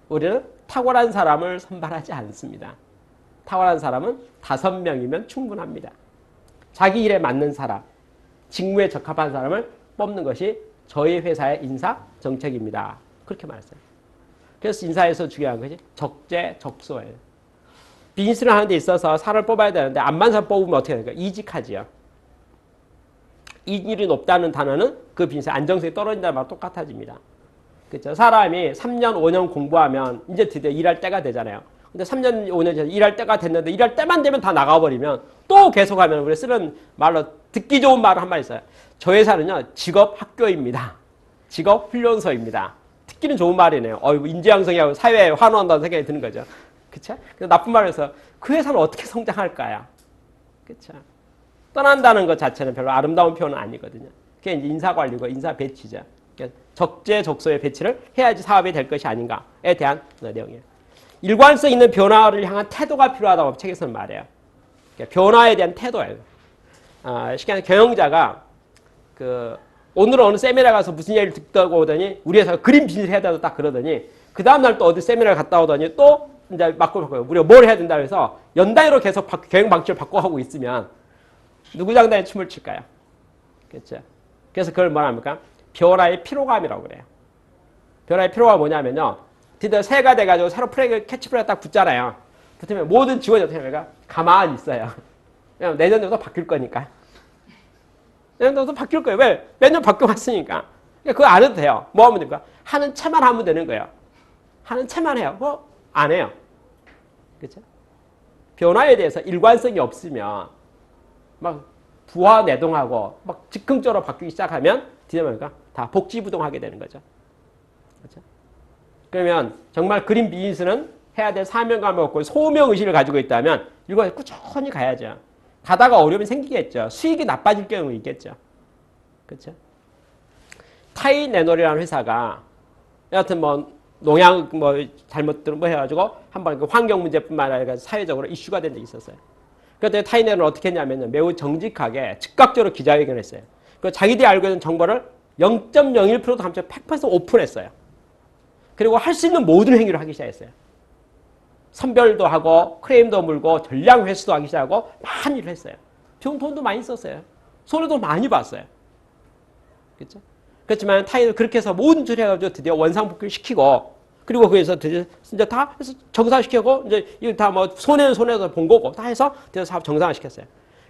우리는 탁월한 사람을 선발하지 않습니다. 탁월한 사람은 5명이면 충분합니다. 자기 일에 맞는 사람, 직무에 적합한 사람을 뽑는 것이 저희 회사의 인사 정책입니다. 그렇게 말했어요. 그래서 인사에서 중요한 것이 적재적소예요. 비즈니스를 하는 데 있어서 사람을 뽑아야 되는데 안 맞는 사람 뽑으면 어떻게 될까요? 이직하지요. 이익률이 높다는 단어는 그 비즈니스의 안정성이 떨어진다는 말과 똑같아집니다. 그렇죠? 사람이 3년, 5년 공부하면 이제 드디어 일할 때가 되잖아요. 근데 3년, 5년 전에 일할 때가 됐는데 일할 때만 되면 다 나가버리면 또 계속하면 우리 쓰는 말로 듣기 좋은 말을 한 말 있어요. 저 회사는요. 직업학교입니다. 직업훈련소입니다. 듣기는 좋은 말이네요. 인재양성이하고 사회에 환원한다는 생각이 드는 거죠. 그쵸? 나쁜 말을 해서 그 회사는 어떻게 성장할까요? 그쵸? 떠난다는 것 자체는 별로 아름다운 표현은 아니거든요. 그게 이제 인사관리고 인사 배치죠. 적재적소의 배치를 해야지 사업이 될 것이 아닌가에 대한 내용이에요. 일관성 있는 변화를 향한 태도가 필요하다고 책에서는 말해요. 변화에 대한 태도예요. 시간에 경영자가 오늘 어느 세미나 가서 무슨 얘기를 듣다고 오더니 우리 회사가 그림 비즈니스 해야 된다고 딱 그러더니 그 다음날 또 어디 세미나를 갔다 오더니 또 이제 바꿔요. 우리가 뭘 해야 된다 해서 연단위로 계속 경영 방식을 바꿔가고 있으면 누구 장단에 춤을 출까요? 그렇죠? 그래서 그걸 뭐라 합니까? 변화의 피로감이라고 그래요. 변화의 피로가 뭐냐면요. 드디어 새해가 돼가지고 새로 캐치프레이가 딱 붙잖아요. 붙으면 모든 직원이 어떻게 합니까? 가만히 있어요. 왜냐면 내년도도 바뀔 거니까. 내년도도 바뀔 거예요. 왜? 매년 바뀌어왔으니까. 그러니까 그거 안 해도 돼요. 뭐 하면 됩니까? 하는 채만 하면 되는 거예요. 하는 채만 해요. 안 해요. 그렇죠? 변화에 대해서 일관성이 없으면 막 부하 내동하고 막 즉흥적으로 바뀌기 시작하면 뒤에 뭡니까? 다 복지부동하게 되는 거죠. 그렇죠? 그러면 정말 그린 비즈니스는 해야 될 사명감을 갖고 소명의식을 가지고 있다면 이거 꾸준히 가야죠. 가다가 어려움이 생기겠죠. 수익이 나빠질 경우 있겠죠. 그렇죠? 타이네놀이라는 회사가 여하튼 뭐 농약 뭐 잘못들 뭐 해가지고 한번 그 환경 문제뿐만 아니라 사회적으로 이슈가 된 적이 있었어요. 그때 타이네놀은 어떻게 했냐면 매우 정직하게 즉각적으로 기자회견을 했어요. 그 자기들이 알고 있는 정보를 0.01%도 함께 100% 오픈했어요. 그리고 할 수 있는 모든 행위를 하기 시작했어요. 선별도 하고 크레임도 물고 전량 회수도 하기 시작하고 많이 일을 했어요. 돈도 많이 썼어요. 손해도 많이 봤어요. 그렇죠? 그렇지만 타이는 그렇게 해서 모든 줄 해가지고 드디어 원상복귀를 시키고 그리고 거기서 드디어 이제 다 해서 정상시키고 이제 이거 다 뭐 손해는 손해서 본 거고 다 해서 드디어 사업 정상화시켰어요.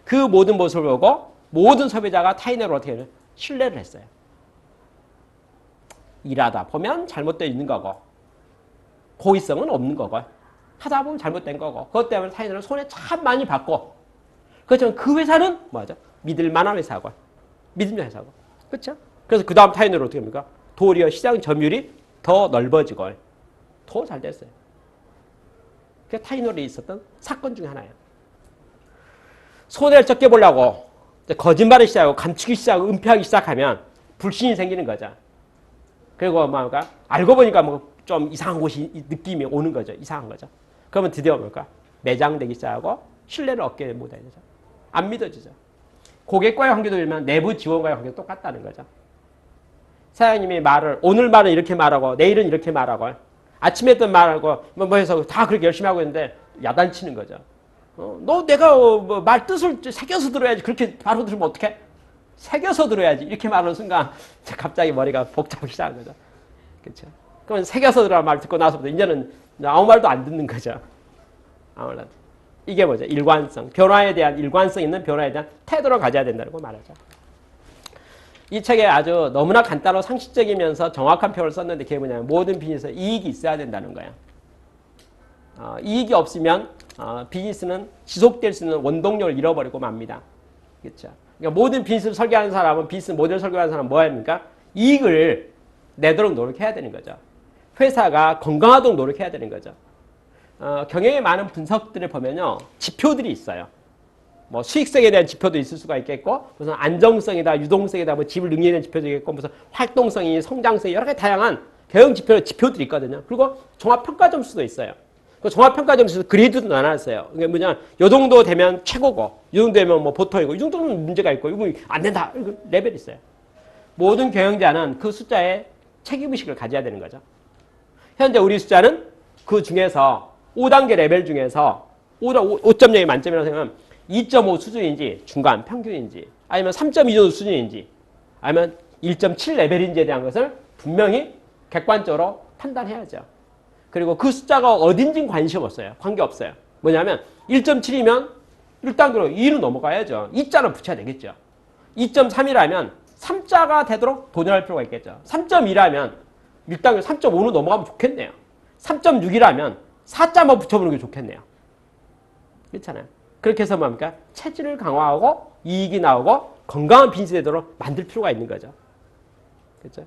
그 모든 모습을 보고 모든 소비자가 타이네로 어떻게 해요? 신뢰를 했어요. 일하다 보면 잘못되어 있는 거고 고의성은 없는 거고 하다 보면 잘못된 거고 그것 때문에 타이네는 손해 참 많이 받고 그렇지만 그 회사는 뭐죠? 믿을 만한 회사고 믿음의 회사고 그렇죠? 그래서 그 다음 타이네로 어떻게 합니까? 도리어 시장 점유율이 더 넓어지고 더 잘 됐어요. 그게 타이노리에 있었던 사건 중에 하나예요. 손해를 적게 보려고 거짓말을 시작하고 감추기 시작하고 은폐하기 시작하면 불신이 생기는 거죠. 그리고 뭔가 알고 보니까 뭐 좀 이상한 곳이 느낌이 오는 거죠. 이상한 거죠. 그러면 드디어 뭘까? 매장되기 시작하고 신뢰를 얻게 못해야 되죠. 안 믿어지죠. 고객과의 관계도 그러면 내부 지원과의 관계도 똑같다는 거죠. 사장님이 말을 오늘 말은 이렇게 말하고 내일은 이렇게 말하고 아침에 했던 말하고 뭐 해서 다 그렇게 열심히 하고 있는데 야단치는 거죠. 너 내가 말 뜻을 새겨서 들어야지 그렇게 바로 들으면 어떡해? 새겨서 들어야지 이렇게 말하는 순간 갑자기 머리가 복잡하기 시작한 거죠. 그렇죠? 그러면 새겨서 들어라 말 듣고 나서부터 이제는 아무 말도 안 듣는 거죠. 아무 말도 안 듣는. 이게 뭐죠? 일관성. 변화에 대한 일관성 있는 변화에 대한 태도를 가져야 된다고 말하죠. 이 책에 아주 너무나 간단하고 상식적이면서 정확한 표현을 썼는데 그게 뭐냐면 모든 비즈니스에 이익이 있어야 된다는 거예요. 이익이 없으면 비즈니스는 지속될 수 있는 원동력을 잃어버리고 맙니다. 그렇죠? 그러니까 모든 비즈니스를 설계하는 사람은 비즈니스 모델을 설계하는 사람은 뭐 합니까? 이익을 내도록 노력해야 되는 거죠. 회사가 건강하도록 노력해야 되는 거죠. 경영의 많은 분석들을 보면요. 지표들이 있어요. 뭐 수익성에 대한 지표도 있을 수가 있겠고 무슨 안정성이다, 유동성이다, 뭐 지불 능력에 대한 지표도 있겠고 무슨 활동성이, 성장성이 여러 가지 다양한 경영 지표들이 있거든요. 그리고 종합평가 점수도 있어요. 그 종합평가 점수 그레이드도 나눴어요. 이게 뭐냐, 요 정도 되면 최고고, 요 정도 되면 뭐 보통이고, 이 정도는 문제가 있고, 이거 안 된다. 이거 레벨이 있어요. 모든 경영자는 그 숫자에 책임의식을 가져야 되는 거죠. 현재 우리 숫자는 그 중에서 5단계 레벨 중에서 5.0이 만점이라고 생각하면 2.5 수준인지 중간 평균인지 아니면 3.2 정도 수준인지 아니면 1.7 레벨인지에 대한 것을 분명히 객관적으로 판단해야죠. 그리고 그 숫자가 어딘지는 관심 없어요. 관계없어요. 뭐냐면 1.7이면 1단계로 2로 넘어가야죠. 2자는 붙여야 되겠죠. 2.3이라면 3자가 되도록 도전할 필요가 있겠죠. 3.2라면 1단계 3.5로 넘어가면 좋겠네요. 3.6이라면 4자만 붙여보는 게 좋겠네요. 그렇잖아요. 그렇게 해서 뭡니까? 체질을 강화하고 이익이 나오고 건강한 비즈니스 되도록 만들 필요가 있는 거죠. 그렇죠?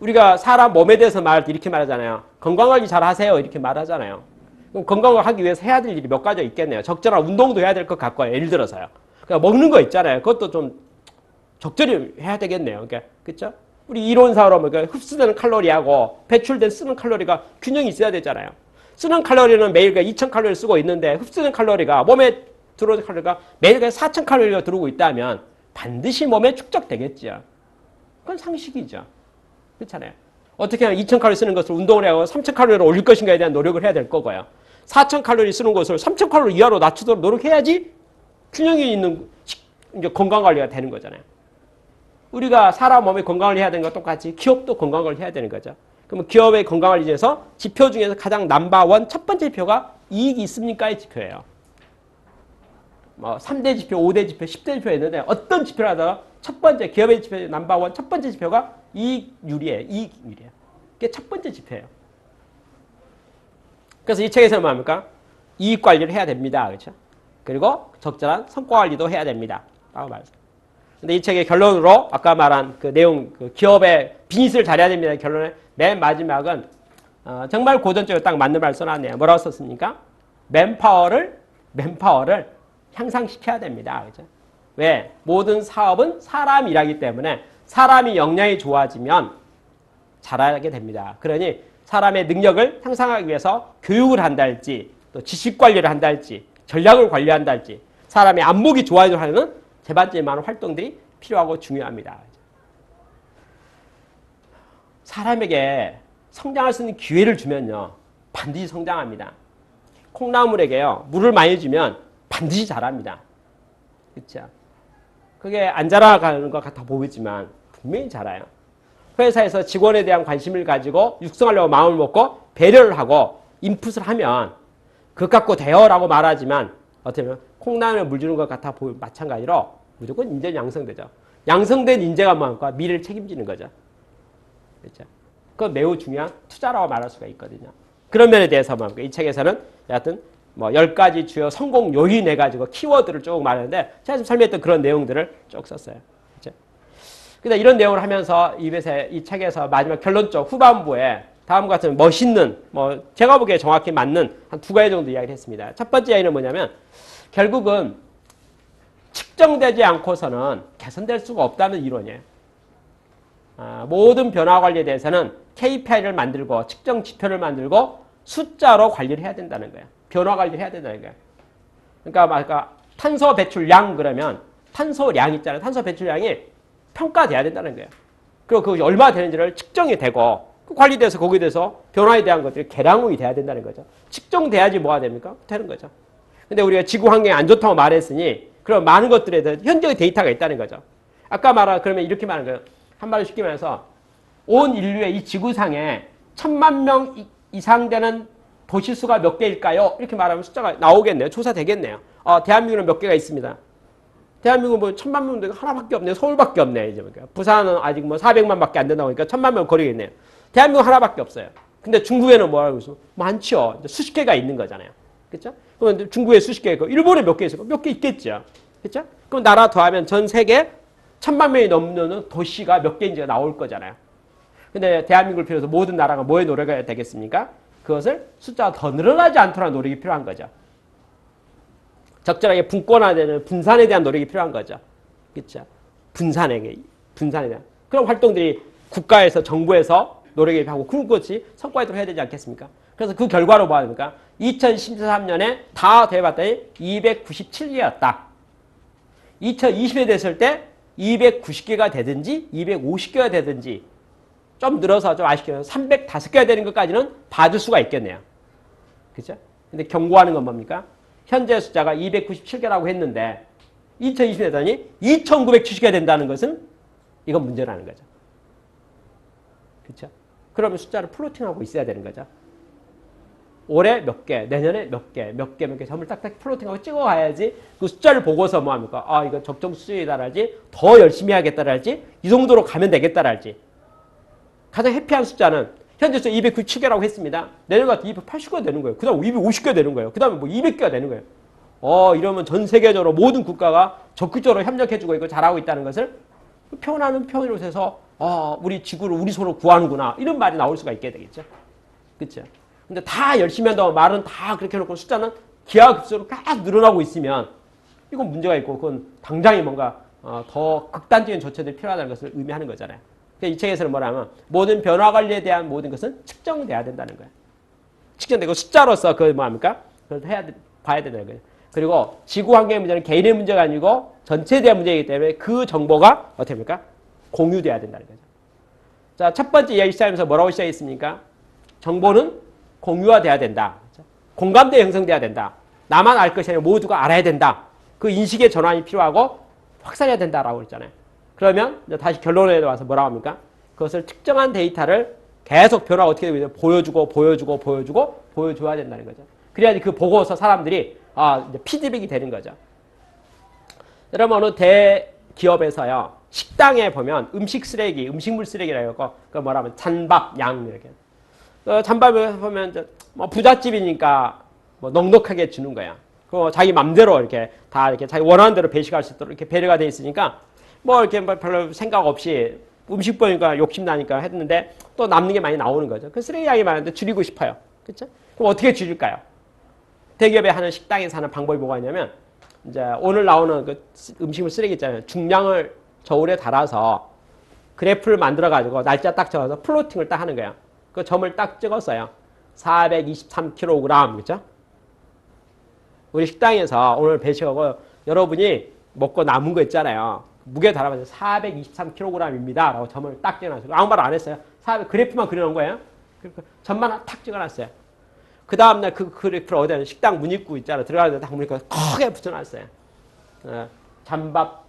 우리가 사람 몸에 대해서 말할 때 이렇게 말하잖아요. 건강관리 잘 하세요. 이렇게 말하잖아요. 그럼 건강을 하기 위해서 해야 될 일이 몇 가지가 있겠네요. 적절한 운동도 해야 될 것 같고요. 예를 들어서요. 그러니까 먹는 거 있잖아요. 그것도 좀 적절히 해야 되겠네요. 그러니까 그렇죠? 우리 이론상으로 그러니까 흡수되는 칼로리하고 배출된 쓰는 칼로리가 균형이 있어야 되잖아요. 쓰는 칼로리는 매일 2,000칼로리를 쓰고 있는데 흡수된 칼로리가 몸에 들어오는 칼로리가 매일 4,000칼로리가 들어오고 있다면 반드시 몸에 축적되겠죠. 그건 상식이죠. 그렇잖아요. 어떻게 하면 2,000칼로리 쓰는 것을 운동을 하고 3,000칼로리를 올릴 것인가에 대한 노력을 해야 될 거고요. 4,000칼로리 쓰는 것을 3,000칼로리 이하로 낮추도록 노력해야지 균형이 있는 이제 건강관리가 되는 거잖아요. 우리가 사람 몸의 건강을 해야 되는 것과 똑같이 기업도 건강을 해야 되는 거죠. 그러면 기업의 건강관리 중에서 지표 중에서 가장 넘버원 첫 번째 지표가 이익이 있습니까의 지표예요. 뭐 3대 지표, 5대 지표, 10대 지표가 있는데 어떤 지표라도 첫 번째 기업의 지표 넘버원 첫 번째 지표가 이익률이에요. 이익률이에요. 그게 첫 번째 지표예요. 그래서 이 책에서는 뭡니까? 이익 관리를 해야 됩니다. 그렇죠? 그리고 적절한 성과 관리도 해야 됩니다. 라고 말했어요. 근데 이 책의 결론으로 아까 말한 그 내용, 그 기업의 비즈니스를 잘해야 됩니다. 결론의 맨 마지막은 정말 고전적으로 딱 맞는 말 써놨네요. 뭐라고 썼습니까? 맨파워를 향상시켜야 됩니다. 그죠? 왜? 모든 사업은 사람 일하기 때문에 사람이 역량이 좋아지면 잘하게 됩니다. 그러니 사람의 능력을 향상하기 위해서 교육을 한다 할지 또 지식 관리를 한다 할지 전략을 관리한다 할지 사람의 안목이 좋아지도록 하는 재반적인 많은 활동들이 필요하고 중요합니다. 사람에게 성장할 수 있는 기회를 주면요. 반드시 성장합니다. 콩나물에게요. 물을 많이 주면 반드시 자랍니다. 그렇죠? 그게 안 자라가는 것 같아 보이지만 분명히 자라요. 회사에서 직원에 대한 관심을 가지고 육성하려고 마음을 먹고 배려를 하고 인풋을 하면 그것 갖고 돼요라고 말하지만 어떻게 보면 콩나물에 물 주는 것 같아 보이면 마찬가지로 무조건 인재는 양성되죠. 양성된 인재가 뭐합니까? 미래를 책임지는 거죠. 그렇죠? 그건 매우 중요한 투자라고 말할 수가 있거든요. 그런 면에 대해서 뭐합니까? 이 책에서는 여하튼 뭐 10가지 주요 성공 요인 해가지고 키워드를 쭉 말하는데 제가 지금 설명했던 그런 내용들을 쭉 썼어요. 그렇죠? 근데 이런 내용을 하면서 이 책에서 마지막 결론 쪽 후반부에 다음과 같은 멋있는 뭐 제가 보기에 정확히 맞는 한 2가지 정도 이야기를 했습니다. 첫 번째 이야기는 뭐냐면 결국은 측정되지 않고서는 개선될 수가 없다는 이론이에요. 모든 변화 관리에 대해서는 KPI를 만들고 측정 지표를 만들고 숫자로 관리를 해야 된다는 거예요. 변화 관리를 해야 된다는 거예요. 그러니까 아까 탄소 배출량 그러면 탄소량 있잖아요. 탄소 배출량이 평가돼야 된다는 거예요. 그리고 그것이 얼마 되는지를 측정이 되고 관리돼서 거기에 대해서 변화에 대한 것들이 계량이 돼야 된다는 거죠. 측정돼야지 뭐가 됩니까? 되는 거죠. 근데 우리가 지구 환경이 안 좋다고 말했으니 그런 많은 것들에 대한 현저히 데이터가 있다는 거죠. 아까 말한 그러면 이렇게 말하는 거예요. 한마디로 쉽게 말해서 온 인류의 이 지구상에 1000만 명 이상 되는 도시수가 몇 개일까요? 이렇게 말하면 숫자가 나오겠네요. 조사되겠네요. 대한민국은 몇 개가 있습니다. 대한민국은 뭐 1000만 명도 하나밖에 없네요. 서울밖에 없네요. 이제 부산은 아직 뭐 400만밖에 안 된다고 하니까 1000만 명 거리겠네요. 대한민국 하나밖에 없어요. 근데 중국에는 뭐라고 해서 많죠. 수십 개가 있는 거잖아요. 그렇죠? 그럼 중국에 수십 개 있고 일본에 몇 개 있을까? 몇 개 있겠죠. 그렇죠? 그럼 나라 더하면 전 세계 1000만 명이 넘는 도시가 몇 개인지가 나올 거잖아요. 근데 대한민국을 비롯해서 모든 나라가 뭐에 노력해야 되겠습니까? 그것을 숫자가 더 늘어나지 않도록 노력이 필요한 거죠. 적절하게 분권화되는 분산에 대한 노력이 필요한 거죠. 그렇죠? 분산에 대한 그런 활동들이 국가에서 정부에서 노력이 하고 그것이 성과에도 해야 되지 않겠습니까? 그래서 그 결과로 뭐 합니까? 2013년에 다 대봤더니 297개였다. 2020에 됐을 때 290개가 되든지 250개가 되든지 좀 늘어서 좀 아쉽게 305개가 되는 것까지는 봐줄 수가 있겠네요. 그렇죠? 근데 경고하는 건 뭡니까? 현재 숫자가 297개라고 했는데 2020에 되더니 2970개가 된다는 것은 이건 문제라는 거죠. 그렇죠? 그러면 숫자를 플로팅하고 있어야 되는 거죠. 올해 몇 개, 내년에 몇 개 점을 딱딱 플로팅하고 찍어가야지 그 숫자를 보고서 뭐 합니까? 이거 적정 수준이다랄지 더 열심히 하겠다랄지 이 정도로 가면 되겠다랄지 가장 해피한 숫자는 현재 숫자 297개라고 했습니다. 내년 같은 280개가 되는 거예요. 그 다음 250개가 되는 거예요. 그 다음에 뭐 200개가 되는 거예요. 이러면 전 세계적으로 모든 국가가 적극적으로 협력해주고 있고 잘하고 있다는 것을 표현하는 표현으로 해서 우리 지구를 우리 손으로 구하는구나 이런 말이 나올 수가 있게 되겠죠. 그렇죠? 근데 다 열심히 한다고 말은 다 그렇게 해놓고 숫자는 기하급수로 계속 늘어나고 있으면 이건 문제가 있고 그건 당장에 뭔가 더 극단적인 조처들이 필요하다는 것을 의미하는 거잖아요. 이 책에서는 뭐라면 모든 변화 관리에 대한 모든 것은 측정돼야 된다는 거예요. 측정되고 숫자로서 그걸 뭐합니까? 그걸 봐야 된다는 거예요. 그리고 지구 환경의 문제는 개인의 문제가 아니고 전체에 대한 문제이기 때문에 그 정보가 어떻게 합니까? 공유돼야 된다는 거죠. 자, 첫 번째 이야기 시작하면서 뭐라고 시작했습니까? 정보는 공유화돼야 된다. 공감대 형성돼야 된다. 나만 알 것이 아니라 모두가 알아야 된다. 그 인식의 전환이 필요하고 확산해야 된다라고 했잖아요. 그러면 다시 결론에 와서 뭐라고 합니까? 그것을 특정한 데이터를 계속 변화가 어떻게 되고 보여줘야 된다는 거죠. 그래야지 그 보고서 사람들이 이제 피드백이 되는 거죠. 여러분 어느 대기업에서요 식당에 보면 음식 쓰레기, 음식물 쓰레기라고 하고 그 뭐라면 잔밥, 양 이렇게. 잔밥을 보면 뭐 부잣집이니까 뭐 넉넉하게 주는 거야. 그 자기 맘대로 이렇게 다 이렇게 자기 원하는 대로 배식할 수 있도록 이렇게 배려가 돼 있으니까 뭐 이렇게 뭐 별로 생각 없이 음식 보니까 욕심 나니까 했는데 또 남는 게 많이 나오는 거죠. 그 쓰레기 양이 많은데 줄이고 싶어요. 그렇죠? 그럼 어떻게 줄일까요? 대기업에 하는 식당에서 하는 방법이 뭐가 있냐면 이제 오늘 나오는 그 음식물 쓰레기 있잖아요. 중량을 저울에 달아서 그래프를 만들어 가지고 날짜 딱 적어서 플로팅을 딱 하는 거예요. 그 점을 딱 찍었어요. 423kg, 그렇죠? 우리 식당에서 오늘 배식하고 여러분이 먹고 남은 거 있잖아요. 무게 달아봐서 423kg입니다. 라고 점을 딱 찍어놨어요. 아무 말 안 했어요. 그래프만 그려놓은 거예요. 점만 탁 찍어놨어요. 그 다음날 그 그래프를 어디다 식당 문 입구 있잖아요. 들어가는데 딱 보니까 크게 붙여놨어요. 잠밥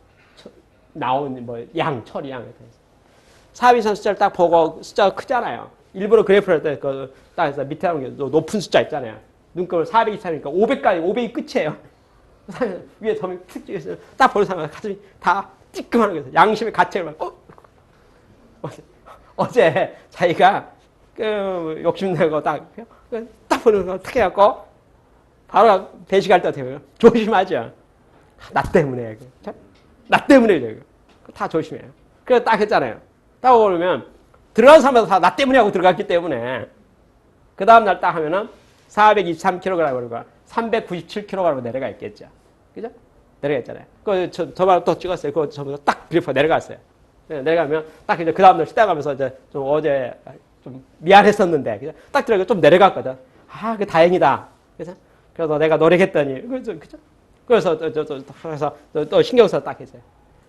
나온 뭐 양, 처리 양. 423 숫자를 딱 보고 숫자가 크잖아요. 일부러 그래프를 할 때 딱 해서 밑에 하는 게 높은 숫자 있잖아요. 눈금을 423이니까 500까지, 500이 끝이에요. 위에 점이 푹 찍어있어요. 딱 보는 사람 가슴이 다 찌끔하는 거예요. 양심의 가책을 막, 어제 자기가 욕심내고 딱 보는 거 탁 해갖고 바로 배식할 때 어떻게 해요? 조심하죠. 나 때문에. 나 때문에. 다 조심해요. 그래서 딱 했잖아요. 딱 오르면 들어간 사람마다 다 나 때문에 하고 들어갔기 때문에 그 다음날 딱 하면은 423kg으로 397kg으로 내려가 있겠죠. 그죠? 내려갔잖아요. 저만 또 찍었어요. 그거 저보다 딱 그래프가 내려갔어요. 내려가면 딱 이제 그 다음날 식당 가면서 이제 좀 어제 좀 미안했었는데, 그죠? 딱 들어가 좀 내려갔거든. 아, 그 다행이다. 그래서 내가 노력했더니, 그죠? 그래서 또 신경 써서 딱 했어요.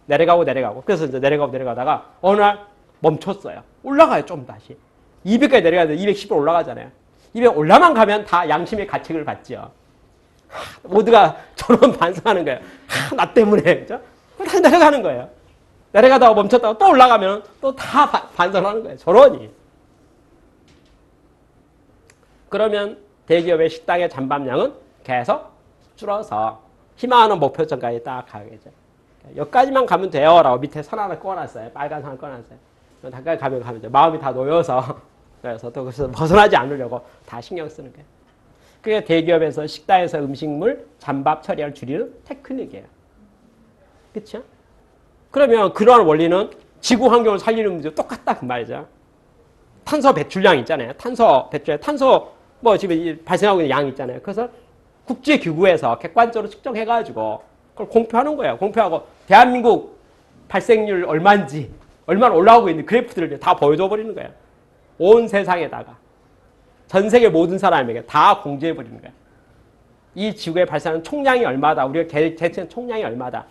내려가고. 그래서 이제 내려가다가 어느 날 멈췄어요. 올라가요, 좀 다시. 200까지 내려가는데 210으로 올라가잖아요. 200 올라만 가면 다 양심의 가책을 받죠. 모두가 저런 반성하는 거예요. 나 때문에. 그죠? 다시 내려가는 거예요. 내려가다가 멈췄다가 또 올라가면 또 다 반성하는 거예요. 저러니. 그러면 대기업의 식당의 잠밥량은 계속 줄어서 희망하는 목표점까지 딱 가겠죠. 여기까지만 가면 돼요. 라고 밑에 선 하나 꺼놨어요. 빨간 선 하나 꺼놨어요. 여기까지 가면 돼. 마음이 다 놓여서. 그래서 또 그래서 벗어나지 않으려고 다 신경 쓰는 거예요. 그게 대기업에서 식당에서 음식물, 잠밥 처리를 줄이는 테크닉이에요. 그렇죠? 그러면 그러한 원리는 지구 환경을 살리는 문제도 똑같다 그 말이죠. 탄소 배출량 있잖아요. 탄소 뭐 지금 발생하고 있는 양 있잖아요. 그래서 국제기구에서 객관적으로 측정해가지고 그걸 공표하는 거예요. 공표하고 대한민국 발생률 얼마인지 얼마나 올라오고 있는 그래프들을 다 보여줘 버리는 거예요. 온 세상에다가 전 세계 모든 사람에게 다 공지해 버리는 거예요. 이 지구에 발생하는 총량이 얼마다, 우리가 개체는 총량이 얼마다,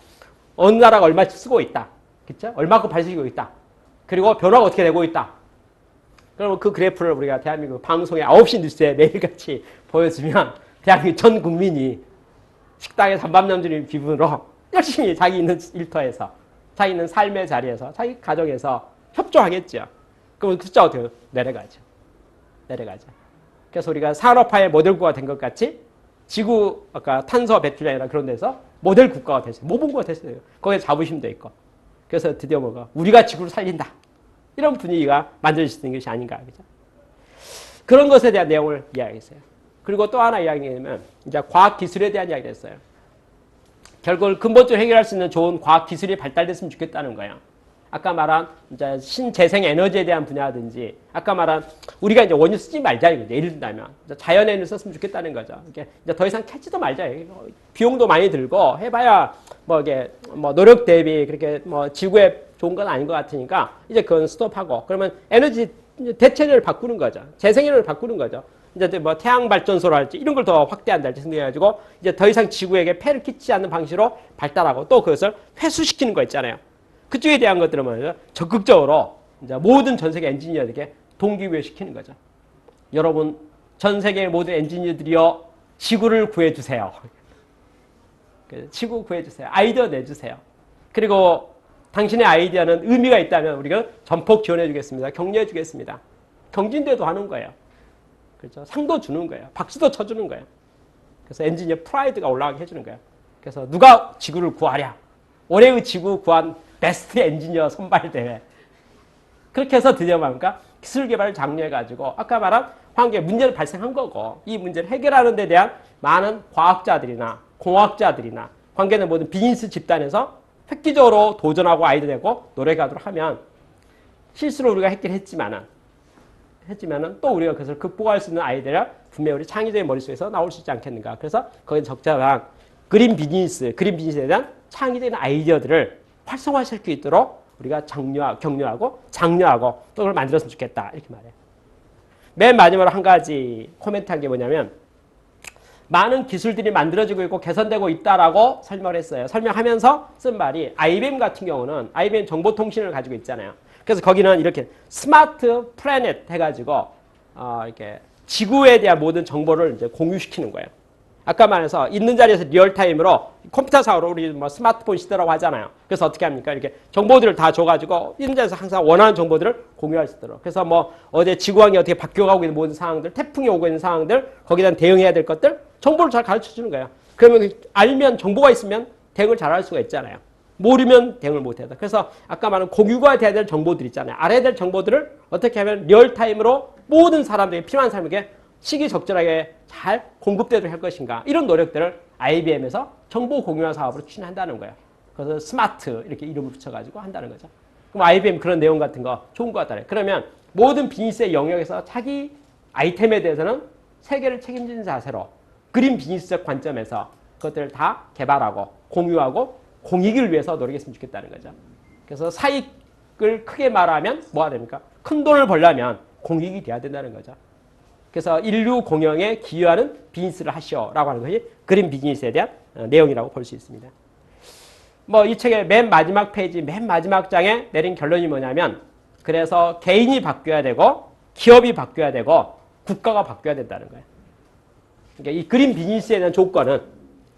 어느 나라가 얼마씩 쓰고 있다, 그렇죠? 얼마큼 발생하고 있다. 그리고 변화가 어떻게 되고 있다. 그러면 그 그래프를 우리가 대한민국 방송에 9시 뉴스에 매일같이 보여주면 대한민국 전 국민이 식당에 잠밥량 줄이는 기분으로 열심히 자기 있는 일터에서, 자기 있는 삶의 자리에서, 자기 가정에서 협조하겠죠. 그러면 그 숫자가 어떻게 내려가죠. 그래서 우리가 산업화의 모델국가가 된 것 같이 지구, 아까 탄소 배출량이나 그런 데서 모델 국가가 됐어요. 모범국가가 됐어요. 거기에 자부심도 있고. 그래서 드디어 뭐가 우리가 지구를 살린다. 이런 분위기가 만들어지는 것이 아닌가. 그죠? 그런 것에 대한 내용을 이야기했어요. 그리고 또 하나 이야기하면 이제 과학기술에 대한 이야기를 했어요. 결국 근본적으로 해결할 수 있는 좋은 과학기술이 발달됐으면 좋겠다는 거예요. 아까 말한 이제 신재생 에너지에 대한 분야든지, 아까 말한 우리가 이제 원유 쓰지 말자 이거죠. 예를 들면 자연 에너지 썼으면 좋겠다는 거죠. 이게 이제 더 이상 캐지도 말자. 비용도 많이 들고 해봐야 뭐 이게 뭐 노력 대비 그렇게 뭐 지구에 좋은 건 아닌 것 같으니까 이제 그건 스톱하고, 그러면 에너지 대체를 바꾸는 거죠. 재생에너지를 바꾸는 거죠. 이제 뭐 태양 발전소랄지 이런 걸 더 확대한다 생각해가지고 이제 더 이상 지구에게 폐를 끼치지 않는 방식으로 발달하고, 또 그것을 회수시키는 거 있잖아요. 그쪽에 대한 것들은 말이죠. 적극적으로 이제 모든 전 세계 엔지니어들에게 동기부여시키는 거죠. 여러분, 전 세계 모든 엔지니어들이여 지구를 구해주세요. 지구 구해주세요. 아이디어 내주세요. 그리고 당신의 아이디어는 의미가 있다면 우리가 전폭 지원해주겠습니다. 격려해주겠습니다. 경진대도 하는 거예요. 그렇죠? 상도 주는 거예요. 박수도 쳐주는 거예요. 그래서 엔지니어 프라이드가 올라가게 해주는 거예요. 그래서 누가 지구를 구하랴? 올해의 지구 구한 베스트 엔지니어 선발대회. 그렇게 해서 드디어 말입니까? 기술 개발을 장려해가지고 아까 말한 환경에 문제를 발생한 거고, 이 문제를 해결하는 데 대한 많은 과학자들이나 공학자들이나 관계된 모든 비즈니스 집단에서 획기적으로 도전하고 아이디어 내고 노력하도록 하면 실수로 우리가 했긴 했지만은 또 우리가 그것을 극복할 수 있는 아이디어가 분명히 우리 창의적인 머릿속에서 나올 수 있지 않겠는가. 그래서 거기에 적절한 그린 비즈니스에 대한 창의적인 아이디어들을 활성화시킬 수 있도록 우리가 격려하고 장려하고 또 그걸 만들었으면 좋겠다. 이렇게 말해요. 맨 마지막으로 한 가지 코멘트한 게 뭐냐면 많은 기술들이 만들어지고 있고 개선되고 있다라고 설명을 했어요. 설명하면서 쓴 말이 IBM 같은 경우는 IBM 정보통신을 가지고 있잖아요. 그래서 거기는 이렇게 스마트 플래닛 해가지고 이렇게 지구에 대한 모든 정보를 이제 공유시키는 거예요. 아까 말해서 있는 자리에서 리얼타임으로 컴퓨터상으로 우리 뭐 스마트폰 시대라고 하잖아요. 그래서 어떻게 합니까? 이렇게 정보들을 다 줘가지고 있는 자리에서 항상 원하는 정보들을 공유할 수 있도록. 그래서 뭐 어제 지구환경이 어떻게 바뀌어가고 있는 모든 상황들, 태풍이 오고 있는 상황들, 거기에 대한 대응해야 될 것들 정보를 잘 가르쳐 주는 거예요. 그러면 알면 정보가 있으면 대응을 잘 할 수가 있잖아요. 모르면 대응을 못해요. 그래서 아까 말한 공유가 돼야 될 정보들 있잖아요. 알아야 될 정보들을 어떻게 하면 리얼타임으로 모든 사람들이 필요한 사람에게 시기적절하게 잘 공급되도록 할 것인가. 이런 노력들을 IBM에서 정보 공유화 사업으로 추진한다는 거예요. 그래서 스마트 이렇게 이름을 붙여가지고 한다는 거죠. 그럼 IBM 그런 내용 같은 거 좋은 것 같다네. 그러면 모든 비즈니스의 영역에서 자기 아이템에 대해서는 세계를 책임지는 자세로 그린 비즈니스적 관점에서 그것들을 다 개발하고 공유하고 공익을 위해서 노력했으면 좋겠다는 거죠. 그래서 사익을 크게 말하면 뭐가 됩니까? 큰 돈을 벌려면 공익이 돼야 된다는 거죠. 그래서 인류 공영에 기여하는 비즈니스를 하시오라고 하는 것이 그린 비즈니스에 대한 내용이라고 볼 수 있습니다. 뭐 이 책의 맨 마지막 페이지, 맨 마지막 장에 내린 결론이 뭐냐면 그래서 개인이 바뀌어야 되고 기업이 바뀌어야 되고 국가가 바뀌어야 된다는 거예요. 그러니까 이 그린 비즈니스에 대한 조건은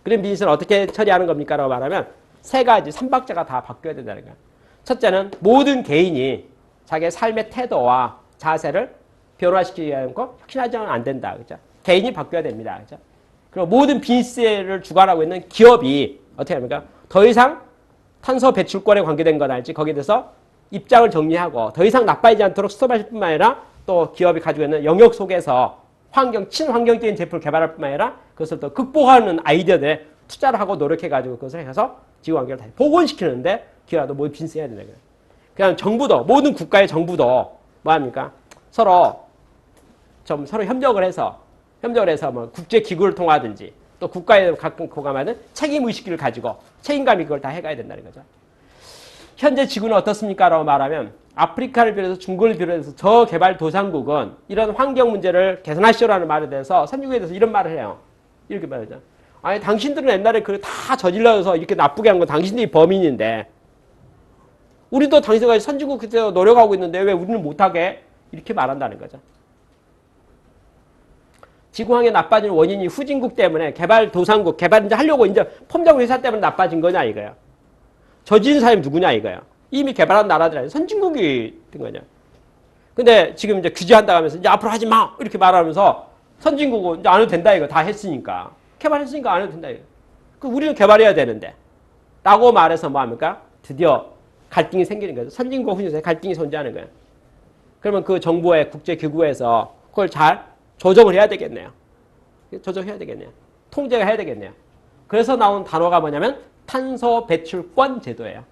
그린 비즈니스는 어떻게 처리하는 겁니까? 라고 말하면 세 가지, 3박자가 다 바뀌어야 된다는 거예요. 첫째는 모든 개인이 자기의 삶의 태도와 자세를 변화시키지 않고 혁신하지는 안 된다. 그죠? 개인이 바뀌어야 됩니다. 그죠? 그리고 모든 비즈니스를 주관하고 있는 기업이 어떻게 합니까? 더 이상 탄소 배출권에 관계된 건 알지 거기에 대해서 입장을 정리하고 더 이상 나빠지지 않도록 스톱할 뿐만 아니라 또 기업이 가지고 있는 영역 속에서 친환경적인 제품을 개발할 뿐만 아니라 그것을 또 극복하는 아이디어들에 투자를 하고 노력해가지고 그것을 해서 지구환경을 다시 복원시키는데 기업도 모두 비즈니스 해야 된다. 그냥 정부도 모든 국가의 정부도 뭐합니까? 서로 협력을 해서 뭐 국제기구를 통하든지 또 국가에 가끔 고감하는 책임의식을 가지고 책임감이 그걸 다 해가야 된다는 거죠. 현재 지구는 어떻습니까? 라고 말하면 아프리카를 비롯해서 중국을 비롯해서 저개발도상국은 이런 환경 문제를 개선하시오라는 말에 대해서 선진국에 대해서 이런 말을 해요. 이렇게 말하죠. 아니 당신들은 옛날에 그걸 다 저질러서 이렇게 나쁘게 한 건 당신들이 범인인데 우리도 당신들과 선진국 그때 노력하고 있는데 왜 우리는 못하게 이렇게 말한다는 거죠. 지구환경이 나빠지는 원인이 후진국 때문에 개발도상국, 개발 이제 하려고 이제 폼장 회사 때문에 나빠진 거냐 이거야. 저지른 사람이 누구냐 이거야. 이미 개발한 나라들 아니야. 선진국이 된 거냐. 근데 지금 이제 규제한다고 하면서 이제 앞으로 하지 마! 이렇게 말하면서 선진국은 이제 안 해도 된다 이거. 다 했으니까. 개발했으니까 안 해도 된다 이거. 그 우리는 개발해야 되는데. 라고 말해서 뭐 합니까? 드디어 갈등이 생기는 거죠. 선진국 훈련소에 갈등이 존재하는 거예요. 그러면 그 정부의 국제기구에서 그걸 잘 조정을 해야 되겠네요. 조정해야 되겠네요. 통제가 해야 되겠네요. 그래서 나온 단어가 뭐냐면 탄소 배출권 제도예요.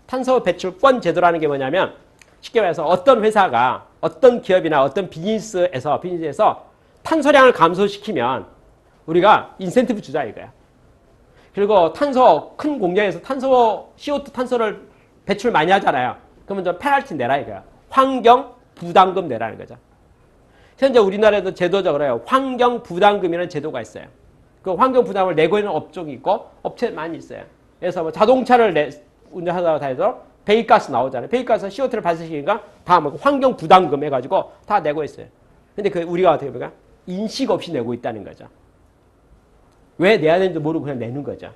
탄소 배출권 제도라는 게 뭐냐면 쉽게 말해서 어떤 회사가 어떤 기업이나 어떤 비즈니스에서 탄소량을 감소시키면 우리가 인센티브 주자 이거야. 그리고 큰 공장에서 CO2 탄소를 배출 많이 하잖아요. 그러면 좀 페널티 내라 이거야. 환경 부담금 내라는 거죠. 현재 우리나라에도 제도적으로 해요. 환경 부담금이라는 제도가 있어요. 그 환경 부담을 내고 있는 업종이 있고 업체 많이 있어요. 그래서 뭐 자동차를 운전하다가 해서 배기가스 나오잖아요. 배기가스 CO2를 발생시키니까 다 뭐 환경 부담금 해가지고 다 내고 있어요. 근데 그 우리가 어떻게 보니까 인식 없이 내고 있다는 거죠. 왜 내야 되는지 모르고 그냥 내는 거죠.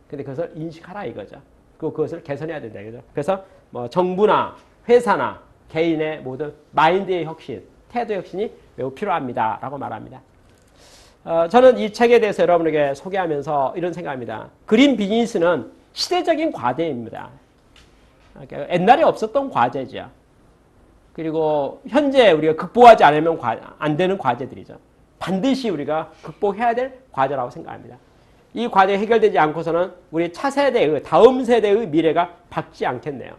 근데 그것을 인식하라 이거죠. 그리고 그것을 개선해야 된다 이거죠. 그래서 뭐 정부나 회사나 개인의 모든 마인드의 혁신, 태도 혁신이 매우 필요합니다. 라고 말합니다. 저는 이 책에 대해서 여러분에게 소개하면서 이런 생각합니다. 그린 비즈니스는 시대적인 과제입니다. 옛날에 없었던 과제죠. 그리고 현재 우리가 극복하지 않으면 안 되는 과제들이죠. 반드시 우리가 극복해야 될 과제라고 생각합니다. 이 과정이 해결되지 않고서는 우리 차세대의 다음 세대의 미래가 밝지 않겠네요.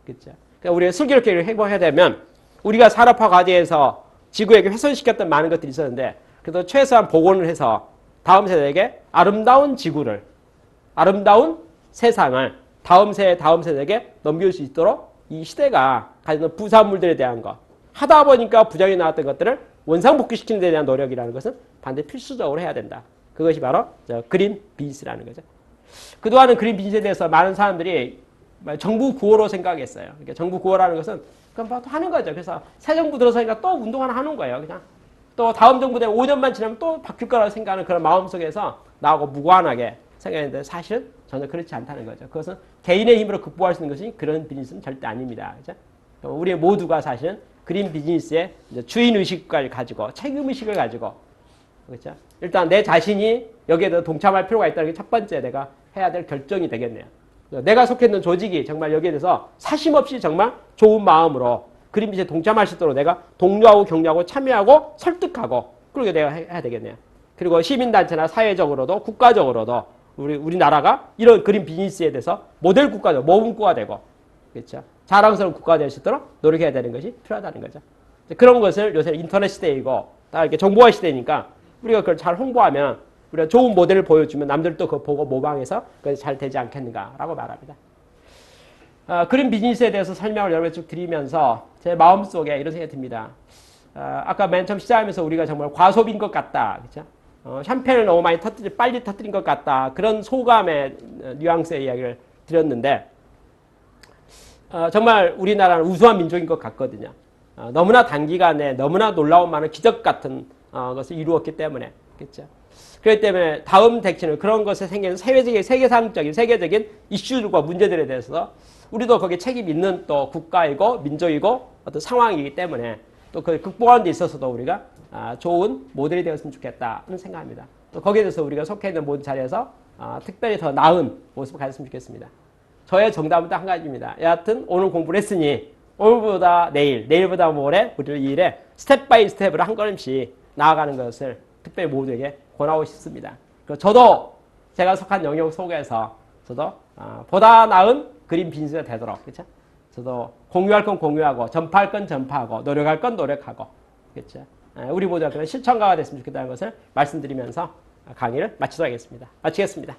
그렇죠? 그러니까 우리가 슬기롭게 해결해야 되면 우리가 산업화 과제에서 지구에게 훼손시켰던 많은 것들이 있었는데 그래도 최소한 복원을 해서 다음 세대에게 아름다운 지구를 아름다운 세상을 다음 세대에게 넘길 수 있도록 이 시대가 가지는 부산물들에 대한 것 하다 보니까 부작용이 나왔던 것들을 원상복귀시키는 데 대한 노력이라는 것은 반드시 필수적으로 해야 된다. 그것이 바로 그린 비즈니스라는 거죠. 그동안은 그린 비즈니스에 대해서 많은 사람들이 정부 구호로 생각했어요. 그러니까 정부 구호라는 것은 그냥 뭐 하는 거죠. 그래서 새 정부 들어서니까 또 운동 하나 하는 거예요. 그냥 또 다음 정부 되면 5년만 지나면 또 바뀔 거라고 생각하는 그런 마음 속에서 나하고 무관하게 생각했는데 사실은 전혀 그렇지 않다는 거죠. 그것은 개인의 힘으로 극복할 수 있는 것이 그런 비즈니스는 절대 아닙니다. 그렇죠? 우리 모두가 사실은 그린 비즈니스의 주인의식을 가지고 책임의식을 가지고 그렇죠? 일단 내 자신이 여기에 더 동참할 필요가 있다는 게 첫 번째 내가 해야 될 결정이 되겠네요. 내가 속해 있는 조직이 정말 여기에 대해서 사심없이 정말 좋은 마음으로 그린 비즈니스에 동참할 수 있도록 내가 독려하고 격려하고 참여하고 설득하고 그렇게 내가 해야 되겠네요. 그리고 시민단체나 사회적으로도 국가적으로도 우리나라가 이런 그린 비즈니스에 대해서 모델 국가죠. 모범국가 되고 그렇죠? 자랑스러운 국가가 될 수 있도록 노력해야 되는 것이 필요하다는 거죠. 그런 것을 요새 인터넷 시대이고 다 이렇게 정보화 시대니까 우리가 그걸 잘 홍보하면 우리가 좋은 모델을 보여주면 남들도 그거 보고 모방해서 그게 잘 되지 않겠는가라고 말합니다. 그린 비즈니스에 대해서 설명을 여러 개 쭉 드리면서 제 마음속에 이런 생각이 듭니다. 아까 맨 처음 시작하면서 우리가 정말 과소비인 것 같다. 그렇죠? 샴페인을 너무 많이 빨리 터뜨린 것 같다. 그런 소감의 뉘앙스의 이야기를 드렸는데 정말 우리나라는 우수한 민족인 것 같거든요. 너무나 단기간에 너무나 놀라운 많은 기적 같은 것을 이루었기 때문에 그렇죠. 그렇기 때문에 다음 덱치는 그런 것에 생기는 세계적인 이슈들과 문제들에 대해서 우리도 거기에 책임 있는 또 국가이고 민족이고 어떤 상황이기 때문에 또 그걸 극복하는 데 있어서도 우리가 좋은 모델이 되었으면 좋겠다는 생각합니다. 또 거기에 대해서 우리가 속해 있는 모든 자리에서 특별히 더 나은 모습을 가졌으면 좋겠습니다. 저의 정답은 딱 한 가지입니다. 여하튼 오늘 공부를 했으니 오늘보다 내일, 내일보다 모레 우리를 이 일에 스텝 바이 스텝으로 한 걸음씩 나아가는 것을 특별히 모두에게 권하고 싶습니다. 저도 제가 속한 영역 속에서 저도 보다 나은 그린 비즈니스가 되도록 그렇죠? 저도 공유할 건 공유하고 전파할 건 전파하고 노력할 건 노력하고 그렇죠? 우리 모두가 그런 실천가가 됐으면 좋겠다는 것을 말씀드리면서 강의를 마치도록 하겠습니다. 마치겠습니다.